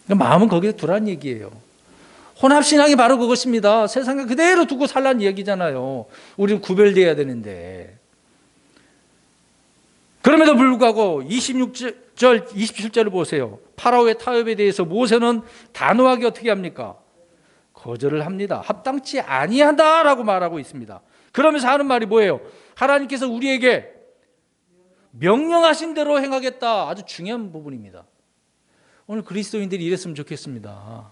Speaker 1: 마음은 거기에 두란 얘기예요. 혼합신앙이 바로 그것입니다. 세상에 그대로 두고 살라는 얘기잖아요. 우리는 구별되어야 되는데. 그럼에도 불구하고 26절, 27절을 보세요. 파라오의 타협에 대해서 모세는 단호하게 어떻게 합니까? 거절을 합니다. 합당치 아니하다라고 말하고 있습니다. 그러면서 하는 말이 뭐예요? 하나님께서 우리에게 명령하신 대로 행하겠다. 아주 중요한 부분입니다. 오늘 그리스도인들이 이랬으면 좋겠습니다.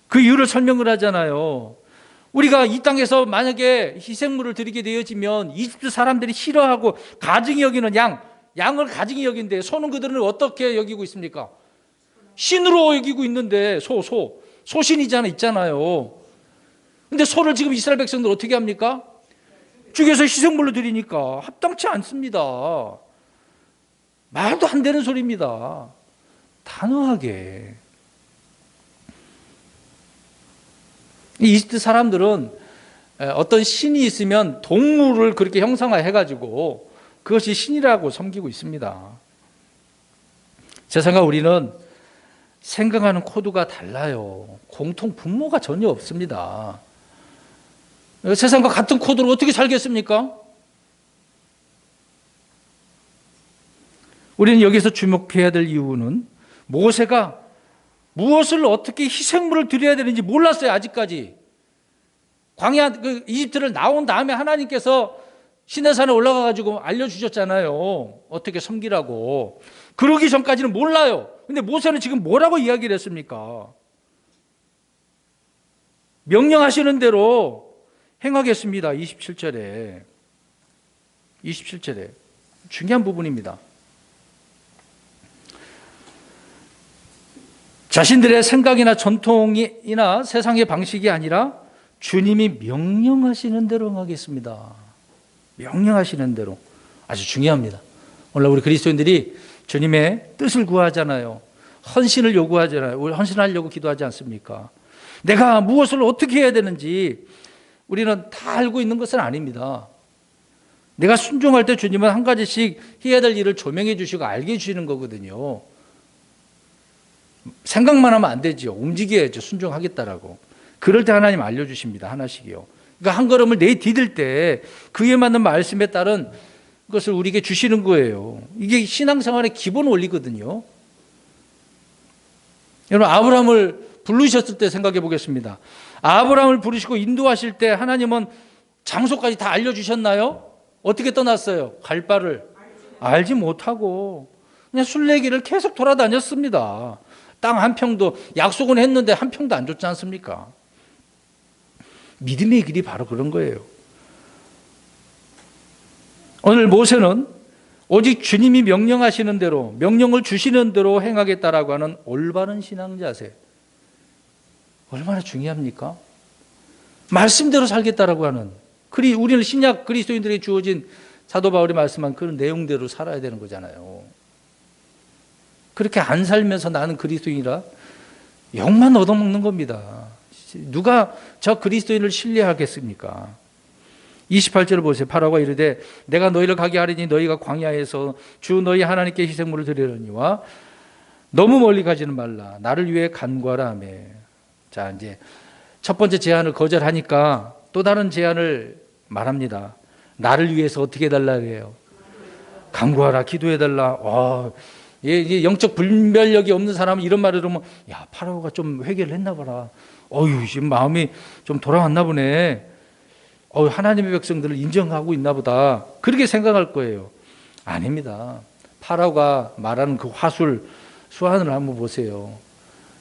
Speaker 1: 그 이유를 설명을 하잖아요. 우리가 이 땅에서 만약에 희생물을 드리게 되어지면 이집트 사람들이 싫어하고 가증히 여기는 양을 가증히 여긴데 소는 그들은 어떻게 여기고 있습니까? 신으로 여기고 있는데 있잖아요. 근데 소를 지금 이스라엘 백성들 어떻게 합니까? 죽여서 희생물로 드리니까 합당치 않습니다. 말도 안 되는 소리입니다. 단호하게. 이집트 사람들은 어떤 신이 있으면 동물을 그렇게 형상화해가지고 그것이 신이라고 섬기고 있습니다. 세상과 우리는 생각하는 코드가 달라요. 공통 분모가 전혀 없습니다. 세상과 같은 코드로 어떻게 살겠습니까? 우리는 여기서 주목해야 될 이유는 모세가 무엇을 어떻게 희생물을 드려야 되는지 몰랐어요. 아직까지. 광야 이집트를 나온 다음에 하나님께서 시내산에 올라가 가지고 알려주셨잖아요. 어떻게 섬기라고. 그러기 전까지는 몰라요. 근데 모세는 지금 뭐라고 이야기를 했습니까? 명령하시는 대로 행하겠습니다. 27절에 중요한 부분입니다. 자신들의 생각이나 전통이나 세상의 방식이 아니라 주님이 명령하시는 대로 행하겠습니다. 명령하시는 대로. 아주 중요합니다. 오늘 우리 그리스도인들이 주님의 뜻을 구하잖아요. 헌신을 요구하잖아요. 우리 헌신하려고 기도하지 않습니까? 내가 무엇을 어떻게 해야 되는지 우리는 다 알고 있는 것은 아닙니다. 내가 순종할 때 주님은 한 가지씩 해야 될 일을 조명해 주시고 알게 해주시는 거거든요. 생각만 하면 안 되죠. 움직여야죠. 순종하겠다라고. 그럴 때 하나님 알려주십니다. 하나씩이요. 그러니까 한 걸음을 내디딜 때 그에 맞는 말씀에 따른 것을 우리에게 주시는 거예요. 이게 신앙생활의 기본 원리거든요. 여러분, 아브라함을 부르셨을 때 생각해 보겠습니다. 아브라함을 부르시고 인도하실 때 하나님은 장소까지 다 알려주셨나요? 어떻게 떠났어요? 갈 바를 알지 못하고 그냥 순례길을 계속 돌아다녔습니다. 땅 한 평도, 약속은 했는데 한 평도 안 줬지 않습니까? 믿음의 길이 바로 그런 거예요. 오늘 모세는 오직 주님이 명령하시는 대로, 명령을 주시는 대로 행하겠다라고 하는 올바른 신앙 자세. 얼마나 중요합니까? 말씀대로 살겠다라고 하는, 우리는 신약 그리스도인들에게 주어진 사도 바울이 말씀한 그런 내용대로 살아야 되는 거잖아요. 그렇게 안 살면서 나는 그리스도인이라 욕만 얻어먹는 겁니다. 누가 저 그리스도인을 신뢰하겠습니까? 28절을 보세요. 파라오가 이르되 내가 너희를 가게 하리니 너희가 광야에서 주 너희 하나님께 희생물을 드리려니와 너무 멀리 가지는 말라. 나를 위해 간구하라 하며. 자, 이제 첫 번째 제안을 거절하니까 또 다른 제안을 말합니다. 나를 위해서 어떻게 해달라 그래요? 간구하라, 기도해달라. 이게 영적 분별력이 없는 사람은 이런 말을 들으면 야, 파라오가 좀 회개를 했나 봐라. 지금 마음이 좀 돌아왔나 보네. 하나님의 백성들을 인정하고 있나 보다. 그렇게 생각할 거예요. 아닙니다. 파라오가 말하는 그 화술 수완을 한번 보세요.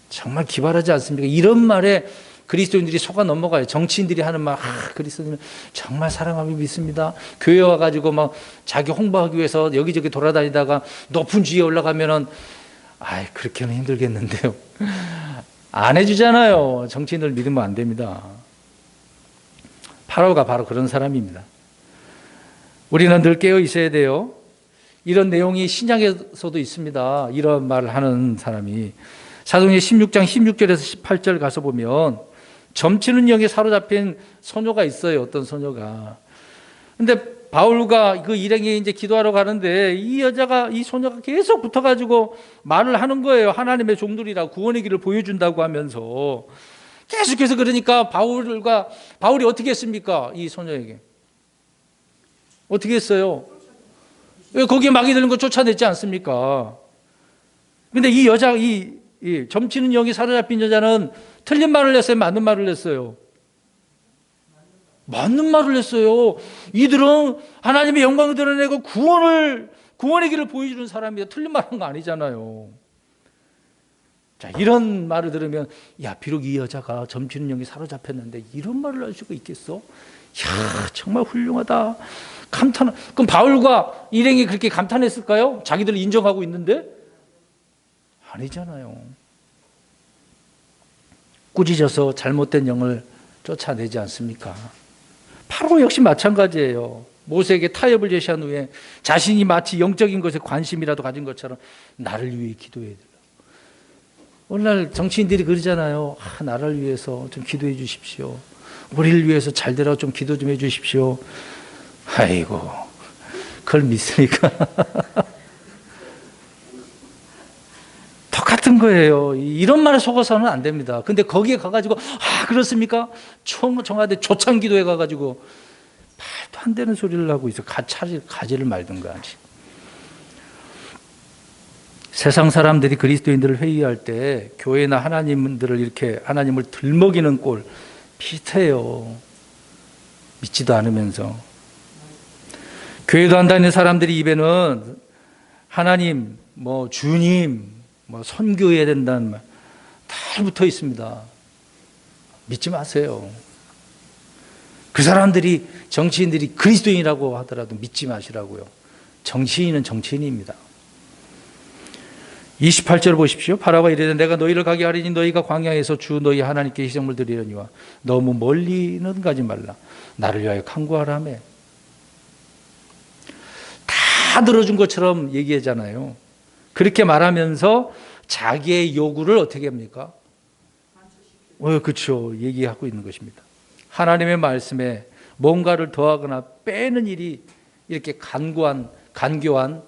Speaker 1: 정말 기발하지 않습니까? 이런 말에 그리스도인들이 속아 넘어가요. 정치인들이 하는 말, 그리스도인은 정말 사랑하며 믿습니다. 교회 와가지고 막 자기 홍보하기 위해서 여기저기 돌아다니다가 높은 지위에 올라가면은, 그렇게는 힘들겠는데요. 안 해주잖아요. 정치인들 믿으면 안 됩니다. 파라오가 바로 그런 사람입니다. 우리는 늘 깨어 있어야 돼요. 이런 내용이 신약에서도 있습니다. 이런 말을 하는 사람이. 사도행전 16장 16절에서 18절 가서 보면 점치는 영에 사로잡힌 소녀가 있어요. 어떤 소녀가. 근데 바울과 그 일행이 이제 기도하러 가는데 이 소녀가 계속 붙어가지고 말을 하는 거예요. 하나님의 종들이라 구원의 길을 보여준다고 하면서. 계속해서 그러니까 바울이 어떻게 했습니까? 이 소녀에게. 어떻게 했어요? 왜 거기에 마귀 들는 거 쫓아냈지 않습니까? 근데 이 여자, 이 점치는 영이 사로잡힌 여자는 틀린 말을 했어요? 맞는 말을 했어요? 맞는 말을 했어요. 이들은 하나님의 영광을 드러내고 구원의 길을 보여주는 사람이야. 틀린 말 한 거 아니잖아요. 자, 이런 말을 들으면, 비록 이 여자가 점치는 영이 사로잡혔는데 이런 말을 할 수가 있겠어? 정말 훌륭하다. 그럼 바울과 일행이 그렇게 감탄했을까요? 자기들 인정하고 있는데? 아니잖아요. 꾸짖어서 잘못된 영을 쫓아내지 않습니까? 바로 역시 마찬가지예요. 모세에게 타협을 제시한 후에 자신이 마치 영적인 것에 관심이라도 가진 것처럼 나를 위해 기도해야 돼요. 오늘날 정치인들이 그러잖아요. 나를 위해서 좀 기도해 주십시오. 우리를 위해서 잘 되라고 좀 기도 좀 해 주십시오. 아이고, 그걸 믿습니까? 똑같은 거예요. 이런 말에 속아서는 안 됩니다. 근데 거기에 가가지고, 그렇습니까? 청와대 조창 기도에 가가지고, 말도 안 되는 소리를 하고 있어. 가지를 말든가 하지. 세상 사람들이 그리스도인들을 회의할 때, 교회나 하나님들을 이렇게 하나님을 들먹이는 꼴, 비슷해요. 믿지도 않으면서. 교회도 안 다니는 사람들이 입에는 하나님, 주님, 선교해야 된다는 말 다 붙어 있습니다. 믿지 마세요. 그 사람들이 정치인들이 그리스도인이라고 하더라도 믿지 마시라고요. 정치인은 정치인입니다. 28절 보십시오. 파라오가 이르되 내가 너희를 가게 하리니 너희가 광야에서 주 너희 하나님께 희생물 드리려니와 너무 멀리는 가지 말라. 나를 위하여 간구하라며. 다 들어준 것처럼 얘기하잖아요. 그렇게 말하면서 자기의 요구를 어떻게 합니까? 그렇죠. 얘기하고 있는 것입니다. 하나님의 말씀에 뭔가를 더하거나 빼는 일이 이렇게 간교한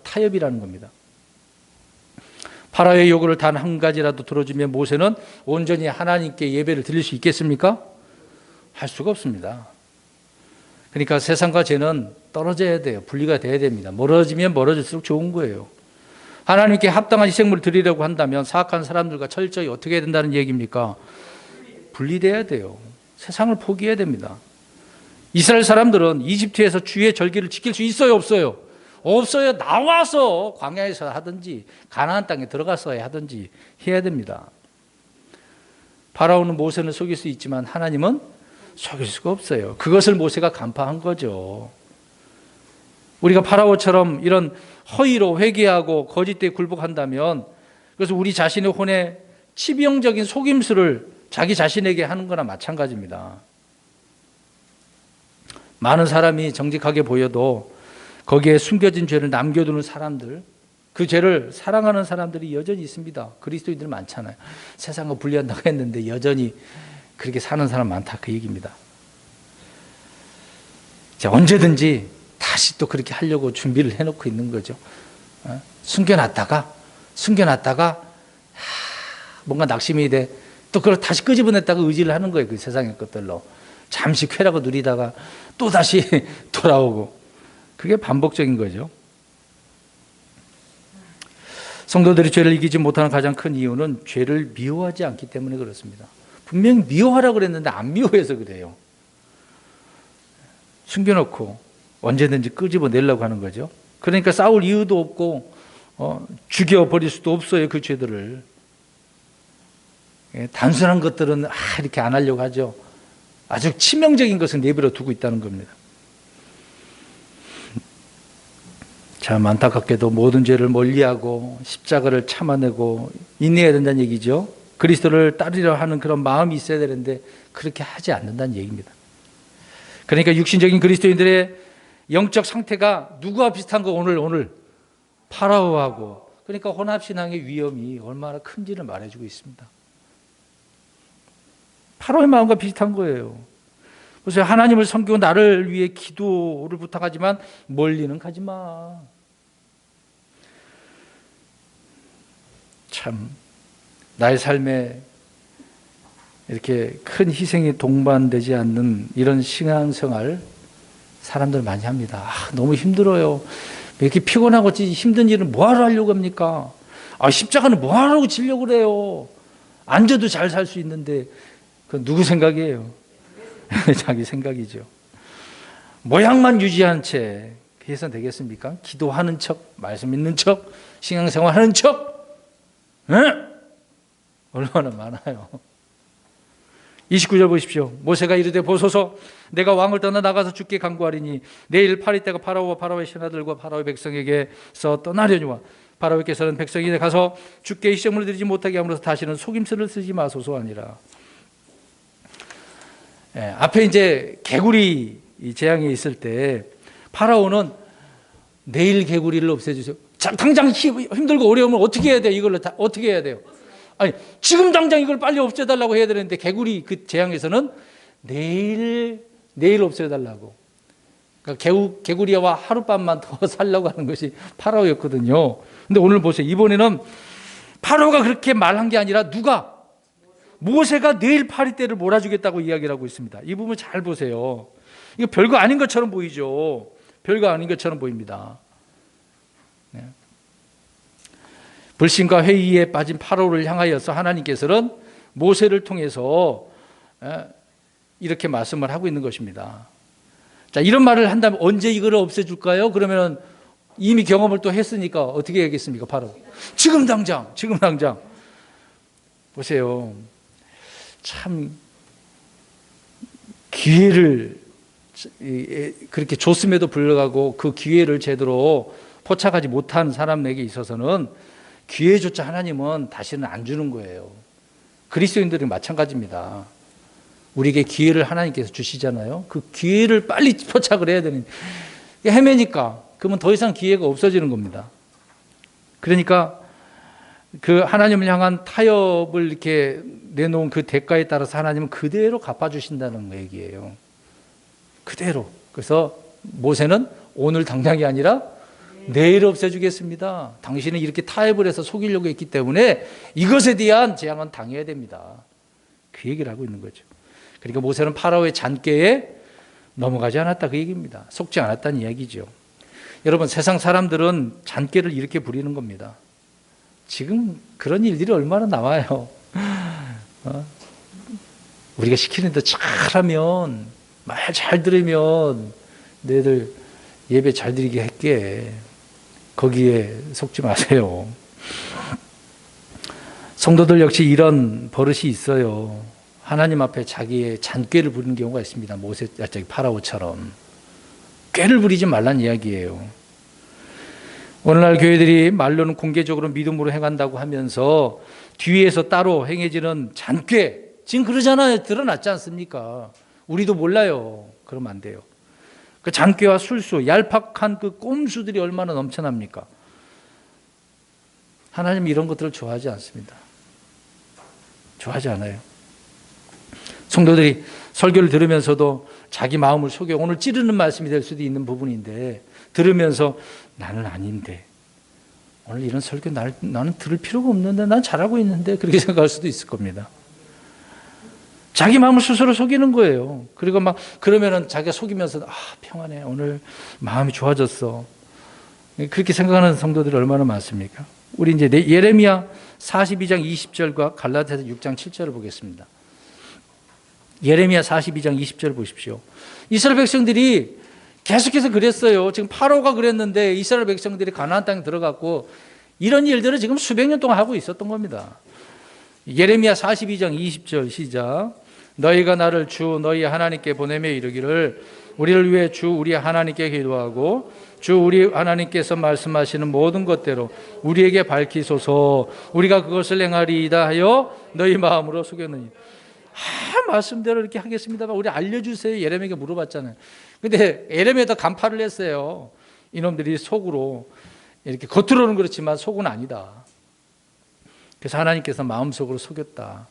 Speaker 1: 타협이라는 겁니다. 파라오의 요구를 단 한 가지라도 들어주면 모세는 온전히 하나님께 예배를 드릴 수 있겠습니까? 할 수가 없습니다. 그러니까 세상과 죄는 떨어져야 돼요. 분리가 돼야 됩니다. 멀어지면 멀어질수록 좋은 거예요. 하나님께 합당한 희생물을 드리려고 한다면 사악한 사람들과 철저히 어떻게 해야 된다는 얘기입니까? 분리돼야 돼요. 세상을 포기해야 됩니다. 이스라엘 사람들은 이집트에서 주의 절기를 지킬 수 있어요, 없어요? 없어요. 나와서 광야에서 하든지 가나안 땅에 들어가서 하든지 해야 됩니다. 파라오는 모세는 속일 수 있지만 하나님은 속일 수가 없어요. 그것을 모세가 간파한 거죠. 우리가 파라오처럼 이런 허위로 회개하고 거짓되에 굴복한다면 그래서 우리 자신의 혼에 치명적인 속임수를 자기 자신에게 하는 거나 마찬가지입니다. 많은 사람이 정직하게 보여도 거기에 숨겨진 죄를 남겨두는 사람들, 그 죄를 사랑하는 사람들이 여전히 있습니다. 그리스도인들 많잖아요. 세상과 분리한다고 했는데 여전히 그렇게 사는 사람 많다, 그 얘기입니다. 자, 언제든지 다시 또 그렇게 하려고 준비를 해놓고 있는 거죠. 숨겨놨다가 뭔가 낙심이 돼. 또 그걸 다시 끄집어냈다가 의지를 하는 거예요. 그 세상의 것들로. 잠시 쾌락을 누리다가 또 다시 돌아오고. 그게 반복적인 거죠. 성도들이 죄를 이기지 못하는 가장 큰 이유는 죄를 미워하지 않기 때문에 그렇습니다. 분명히 미워하라고 그랬는데 안 미워해서 그래요. 숨겨놓고 언제든지 끄집어내려고 하는 거죠. 그러니까 싸울 이유도 없고 죽여버릴 수도 없어요. 그 죄들을. 단순한 것들은 이렇게 안 하려고 하죠. 아주 치명적인 것은 내버려 두고 있다는 겁니다. 참 안타깝게도 모든 죄를 멀리하고 십자가를 참아내고 인내해야 된다는 얘기죠. 그리스도를 따르려 하는 그런 마음이 있어야 되는데 그렇게 하지 않는다는 얘기입니다. 그러니까 육신적인 그리스도인들의 영적 상태가 누구와 비슷한 거 오늘 파라오하고, 그러니까 혼합신앙의 위험이 얼마나 큰지를 말해주고 있습니다. 파라오의 마음과 비슷한 거예요. 그래서 하나님을 섬기고 나를 위해 기도를 부탁하지만 멀리는 가지 마. 참 나의 삶에 이렇게 큰 희생이 동반되지 않는 이런 신앙생활 사람들 많이 합니다. 너무 힘들어요. 이렇게 피곤하고 힘든 일은 뭐하러 하려고 합니까? 십자가는 뭐하러 지려고 그래요. 앉아도 잘 살 수 있는데. 그건 누구 생각이에요? 자기 생각이죠. 모양만 유지한 채 해서 되겠습니까? 기도하는 척, 말씀 있는 척, 신앙생활 하는 척, 얼마나 많아요. 29절 보십시오. 모세가 이르되 보소서, 내가 왕을 떠나 나가서 주께 간구하리니 내일 파리떼가 파라오와 파라오의 신하들과 파라오의 백성에게서 떠나려니와 파라오께서는 백성에게 가서 주께 희생물을 드리지 못하게 함으로써 다시는 속임수를 쓰지 마소서 하니라. 앞에 이제 개구리 재앙이 있을 때 파라오는 내일 개구리를 없애주세요. 당장 힘들고 어려우면 어떻게 해야 돼요? 이걸로 어떻게 해야 돼요? 아니, 지금 당장 이걸 빨리 없애달라고 해야 되는데 개구리 그 재앙에서는 내일 없애달라고. 그러니까 개구리와 하룻밤만 더 살려고 하는 것이 파라오였거든요. 근데 오늘 보세요. 이번에는 파라오가 그렇게 말한 게 아니라 누가? 모세가 내일 파리떼를 몰아주겠다고 이야기를 하고 있습니다. 이 부분 잘 보세요. 이거 별거 아닌 것처럼 보이죠. 별거 아닌 것처럼 보입니다. 네. 불신과 회의에 빠진 파라오를 향하여서 하나님께서는 모세를 통해서 이렇게 말씀을 하고 있는 것입니다. 자, 이런 말을 한다면 언제 이걸 없애줄까요? 그러면 이미 경험을 또 했으니까 어떻게 하겠습니까? 바로 지금 당장. 보세요. 참 기회를 그렇게 줬음에도 불구하고 그 기회를 제대로 포착하지 못한 사람에게 있어서는 기회조차 하나님은 다시는 안 주는 거예요. 그리스도인들이 마찬가지입니다. 우리에게 기회를 하나님께서 주시잖아요. 그 기회를 빨리 포착을 해야 되는, 헤매니까 그러면 더 이상 기회가 없어지는 겁니다. 그러니까 그 하나님을 향한 타협을 이렇게 내놓은 그 대가에 따라서 하나님은 그대로 갚아주신다는 얘기예요. 그대로. 그래서 모세는 오늘 당장이 아니라 내일 없애주겠습니다. 당신은 이렇게 타협을 해서 속이려고 했기 때문에 이것에 대한 재앙은 당해야 됩니다. 그 얘기를 하고 있는 거죠. 그러니까 모세는 파라오의 잔꾀에 넘어가지 않았다, 그 얘기입니다. 속지 않았다는 이야기죠. 여러분, 세상 사람들은 잔꾀를 이렇게 부리는 겁니다. 지금 그런 일들이 얼마나 나와요. 우리가 시키는 데 잘하면, 말 잘 들으면 너희들 예배 잘 드리게 할게. 거기에 속지 마세요. 성도들 역시 이런 버릇이 있어요. 하나님 앞에 자기의 잔꾀를 부리는 경우가 있습니다. 파라오처럼. 꾀를 부리지 말란 이야기예요. 오늘날 교회들이 말로는 공개적으로 믿음으로 행한다고 하면서 뒤에서 따로 행해지는 잔꾀, 지금 그러잖아요. 드러났지 않습니까? 우리도 몰라요. 그러면 안 돼요. 그 잔꾀와 술수, 얄팍한 그 꼼수들이 얼마나 넘쳐납니까? 하나님 이런 것들을 좋아하지 않습니다. 좋아하지 않아요. 성도들이 설교를 들으면서도 자기 마음을 속여, 오늘 찌르는 말씀이 될 수도 있는 부분인데, 들으면서 나는 아닌데, 오늘 이런 설교 나는 들을 필요가 없는데, 난 잘하고 있는데, 그렇게 생각할 수도 있을 겁니다. 자기 마음을 스스로 속이는 거예요. 그리고 그러면은 자기가 속이면서, 평안해. 오늘 마음이 좋아졌어. 그렇게 생각하는 성도들이 얼마나 많습니까? 우리 이제 예레미야 42장 20절과 갈라디아서 6장 7절을 보겠습니다. 예레미야 42장 20절 보십시오. 이스라엘 백성들이 계속해서 그랬어요. 지금 파로가 그랬는데 이스라엘 백성들이 가나안 땅에 들어갔고 이런 일들을 지금 수백 년 동안 하고 있었던 겁니다. 예레미야 42장 20절 시작. 너희가 나를 주 너희 하나님께 보내며 이르기를 우리를 위해 주 우리 하나님께 기도하고 주 우리 하나님께서 말씀하시는 모든 것대로 우리에게 밝히소서. 우리가 그것을 행하리이다 하여 너희 마음으로 속였느니. 말씀대로 이렇게 하겠습니다만 우리 알려주세요. 예레미야에게 물어봤잖아요. 근데 예레미야도 간파를 했어요. 이놈들이 속으로 이렇게 겉으로는 그렇지만 속은 아니다. 그래서 하나님께서 마음속으로 속였다.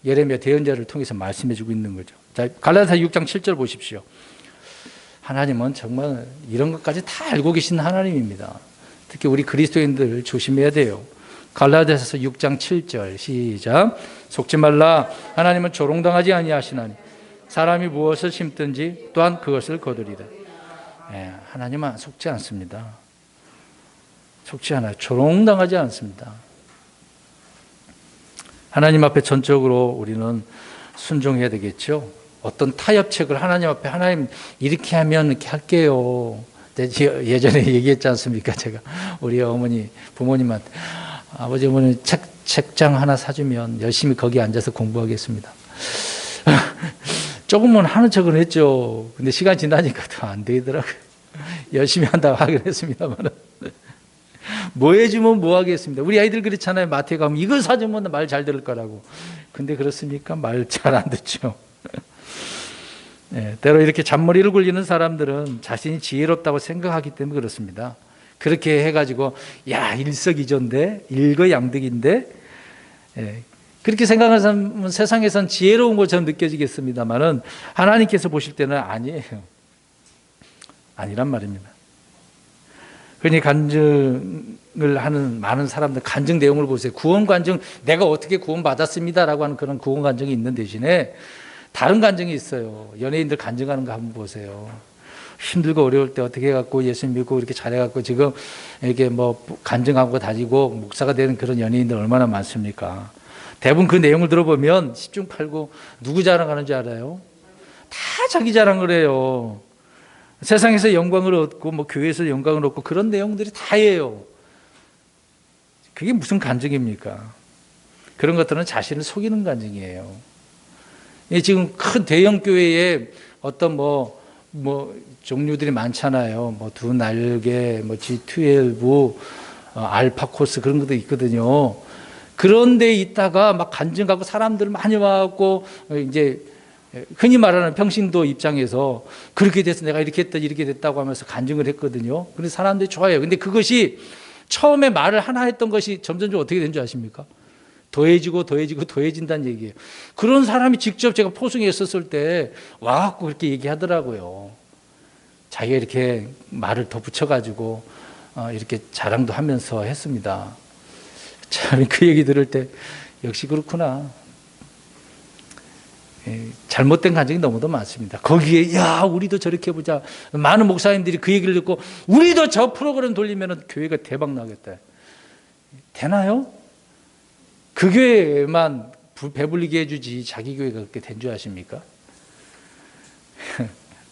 Speaker 1: 예레미야 대언자를 통해서 말씀해주고 있는 거죠. 자, 갈라디아서 6장 7절 보십시오. 하나님은 정말 이런 것까지 다 알고 계신 하나님입니다. 특히 우리 그리스도인들 조심해야 돼요. 갈라디아서 6장 7절 시작. 속지 말라. 하나님은 조롱당하지 아니하시나니 사람이 무엇을 심든지 또한 그것을 거두리라. 하나님은 속지 않습니다. 속지 않아요. 조롱당하지 않습니다. 하나님 앞에 전적으로 우리는 순종해야 되겠죠. 어떤 타협책을 하나님 앞에 하나님 이렇게 하면 이렇게 할게요. 예전에 얘기했지 않습니까? 제가 우리 어머니 부모님한테 아버지 어머니 책장 하나 사주면 열심히 거기 앉아서 공부하겠습니다. 조금은 하는 척은 했죠. 근데 시간 지나니까 더 안 되더라고요. 열심히 한다고 하긴 했습니다만 뭐 해주면 뭐 하겠습니다. 우리 아이들 그렇잖아요. 마트에 가면 이걸 사주면 말 잘 들을 거라고. 근데 그렇습니까? 말 잘 안 듣죠. 때로 이렇게 잔머리를 굴리는 사람들은 자신이 지혜롭다고 생각하기 때문에 그렇습니다. 그렇게 해가지고 야 일석이조인데 일거양득인데 그렇게 생각하는 사람은 세상에선 지혜로운 것처럼 느껴지겠습니다만은 하나님께서 보실 때는 아니에요. 아니란 말입니다. 그러니 간증을 하는 많은 사람들 간증 내용을 보세요. 구원 간증 내가 어떻게 구원받았습니다라고 하는 그런 구원 간증이 있는 대신에 다른 간증이 있어요. 연예인들 간증하는 거 한번 보세요. 힘들고 어려울 때 어떻게 해갖고 예수 믿고 이렇게 잘해갖고 지금 이렇게 뭐 간증하고 다니고 목사가 되는 그런 연예인들 얼마나 많습니까? 대부분 그 내용을 들어보면 10중 8구 누구 자랑하는 줄 알아요? 다 자기 자랑을 해요. 세상에서 영광을 얻고 뭐 교회에서 영광을 얻고 그런 내용들이 다예요. 그게 무슨 간증입니까? 그런 것들은 자신을 속이는 간증이에요. 지금 큰 대형 교회에 어떤 뭐 종류들이 많잖아요. 뭐 두 날개, 뭐 G12, 알파 코스 그런 것도 있거든요. 그런데 있다가 막 간증하고 사람들 많이 와갖고 이제 흔히 말하는 평신도 입장에서 그렇게 돼서 내가 이렇게 했다 이렇게 됐다고 하면서 간증을 했거든요. 근데 사람들이 좋아해요. 근데 그것이 처음에 말을 하나 했던 것이 점점 어떻게 된 줄 아십니까? 더해진다는 얘기예요. 그런 사람이 직접 제가 포승에 있었을 때 와갖고 그렇게 얘기하더라고요. 자기가 이렇게 말을 더 붙여가지고 이렇게 자랑도 하면서 했습니다. 참 그 얘기 들을 때 역시 그렇구나. 잘못된 간증이 너무도 많습니다. 거기에 야 우리도 저렇게 해보자. 많은 목사님들이 그 얘기를 듣고 우리도 저 프로그램 돌리면 교회가 대박 나겠다. 되나요? 그 교회만 배불리게 해주지 자기 교회가 그렇게 된 줄 아십니까?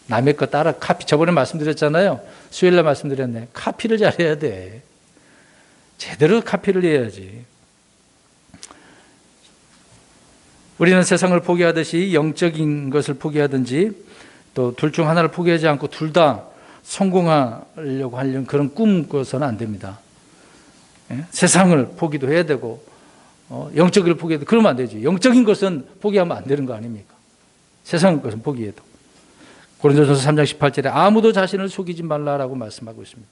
Speaker 1: 남의 거 따라 카피. 저번에 말씀드렸잖아요. 수요일날 말씀드렸네. 카피를 잘해야 돼. 제대로 카피를 해야지. 우리는 세상을 포기하듯이 영적인 것을 포기하든지 또 둘 중 하나를 포기하지 않고 둘 다 성공하려고 하려는 그런 꿈 꿔서는 안 됩니다. 세상을 포기도 해야 되고 영적을 포기해도 그러면 안 되지. 영적인 것은 포기하면 안 되는 거 아닙니까? 세상의 것은 포기해도. 고린도전서 3장 18절에 아무도 자신을 속이지 말라라고 말씀하고 있습니다.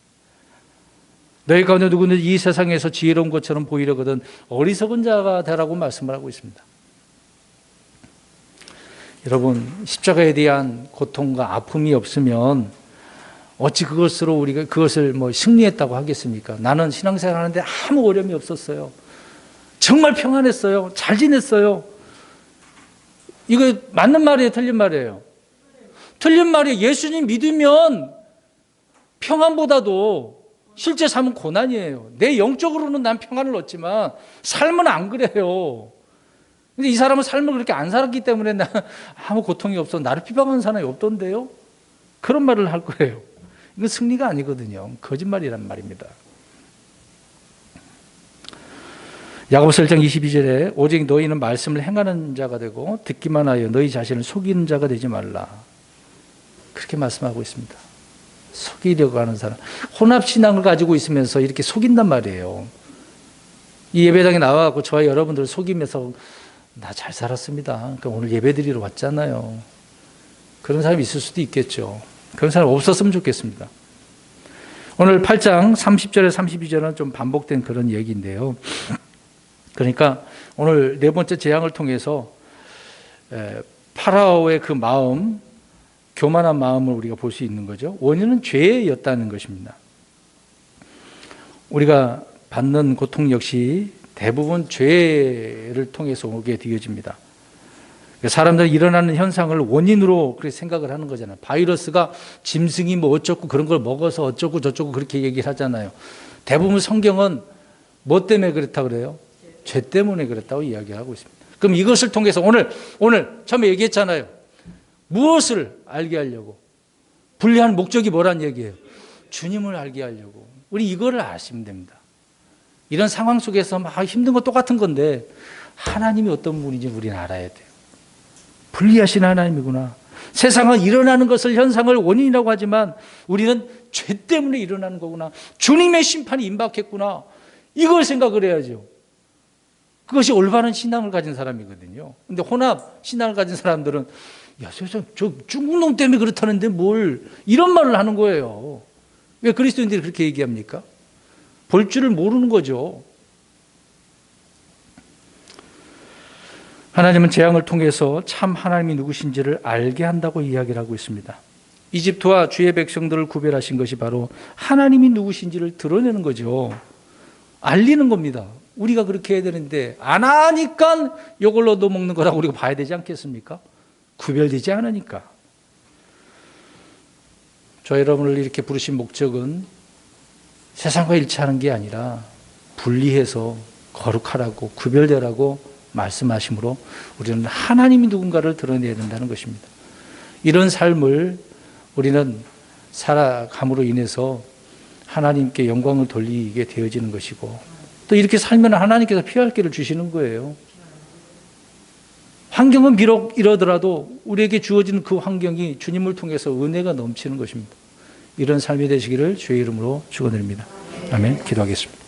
Speaker 1: 너희 가운데 누구는 이 세상에서 지혜로운 것처럼 보이려거든 어리석은 자가 되라고 말씀을 하고 있습니다. 여러분 십자가에 대한 고통과 아픔이 없으면 어찌 그것으로 우리가 그것을 뭐 승리했다고 하겠습니까? 나는 신앙생활 하는데 아무 어려움이 없었어요. 정말 평안했어요. 잘 지냈어요. 이거 맞는 말이에요? 틀린 말이에요? 틀린 말이에요. 예수님 믿으면 평안보다도 실제 삶은 고난이에요. 내 영적으로는 난 평안을 얻지만 삶은 안 그래요. 근데 이 사람은 삶을 그렇게 안 살았기 때문에 나 아무 고통이 없어. 나를 비방하는 사람이 없던데요? 그런 말을 할 거예요. 이건 승리가 아니거든요. 거짓말이란 말입니다. 야고보서 1장 22절에 오직 너희는 말씀을 행하는 자가 되고 듣기만 하여 너희 자신을 속이는 자가 되지 말라. 그렇게 말씀하고 있습니다. 속이려고 하는 사람. 혼합신앙을 가지고 있으면서 이렇게 속인단 말이에요. 이 예배당에 나와서 저와 여러분들을 속이면서 나 잘 살았습니다. 그러니까 오늘 예배드리러 왔잖아요. 그런 사람이 있을 수도 있겠죠. 그런 사람 없었으면 좋겠습니다. 오늘 8장 30절에 32절은 좀 반복된 그런 얘기인데요. 그러니까 오늘 네 번째 재앙을 통해서 파라오의 그 마음, 교만한 마음을 우리가 볼 수 있는 거죠. 원인은 죄였다는 것입니다. 우리가 받는 고통 역시 대부분 죄를 통해서 오게 되어집니다. 사람들이 일어나는 현상을 원인으로 그렇게 생각을 하는 거잖아요. 바이러스가 짐승이 뭐 어쩌고 그런 걸 먹어서 어쩌고 저쩌고 그렇게 얘기를 하잖아요. 대부분 성경은 뭐 때문에 그렇다 그래요? 죄 때문에 그랬다고 이야기하고 있습니다. 그럼 이것을 통해서 오늘 처음에 얘기했잖아요. 무엇을 알게 하려고? 분리한 목적이 뭐란 얘기예요? 주님을 알게 하려고. 우리 이거를 아시면 됩니다. 이런 상황 속에서 막 힘든 건 똑같은 건데 하나님이 어떤 분인지 우리는 알아야 돼요. 분리하신 하나님이구나. 세상은 일어나는 것을 현상을 원인이라고 하지만 우리는 죄 때문에 일어나는 거구나. 주님의 심판이 임박했구나. 이걸 생각을 해야죠. 그것이 올바른 신앙을 가진 사람이거든요. 근데 혼합 신앙을 가진 사람들은 야, 저 중국 놈 때문에 그렇다는데 뭘 이런 말을 하는 거예요. 왜 그리스도인들이 그렇게 얘기합니까? 볼 줄을 모르는 거죠. 하나님은 재앙을 통해서 참 하나님이 누구신지를 알게 한다고 이야기를 하고 있습니다. 이집트와 주의 백성들을 구별하신 것이 바로 하나님이 누구신지를 드러내는 거죠. 알리는 겁니다. 우리가 그렇게 해야 되는데 안 하니까 이걸 얻어먹는 거라고 우리가 봐야 되지 않겠습니까? 구별되지 않으니까. 저 여러분을 이렇게 부르신 목적은 세상과 일치하는 게 아니라 분리해서 거룩하라고 구별되라고 말씀하심으로 우리는 하나님이 누군가를 드러내야 된다는 것입니다. 이런 삶을 우리는 살아감으로 인해서 하나님께 영광을 돌리게 되어지는 것이고 또 이렇게 살면 하나님께서 피할 길을 주시는 거예요. 환경은 비록 이러더라도 우리에게 주어진 그 환경이 주님을 통해서 은혜가 넘치는 것입니다. 이런 삶이 되시기를 주의 이름으로 축원드립니다. 아멘. 기도하겠습니다.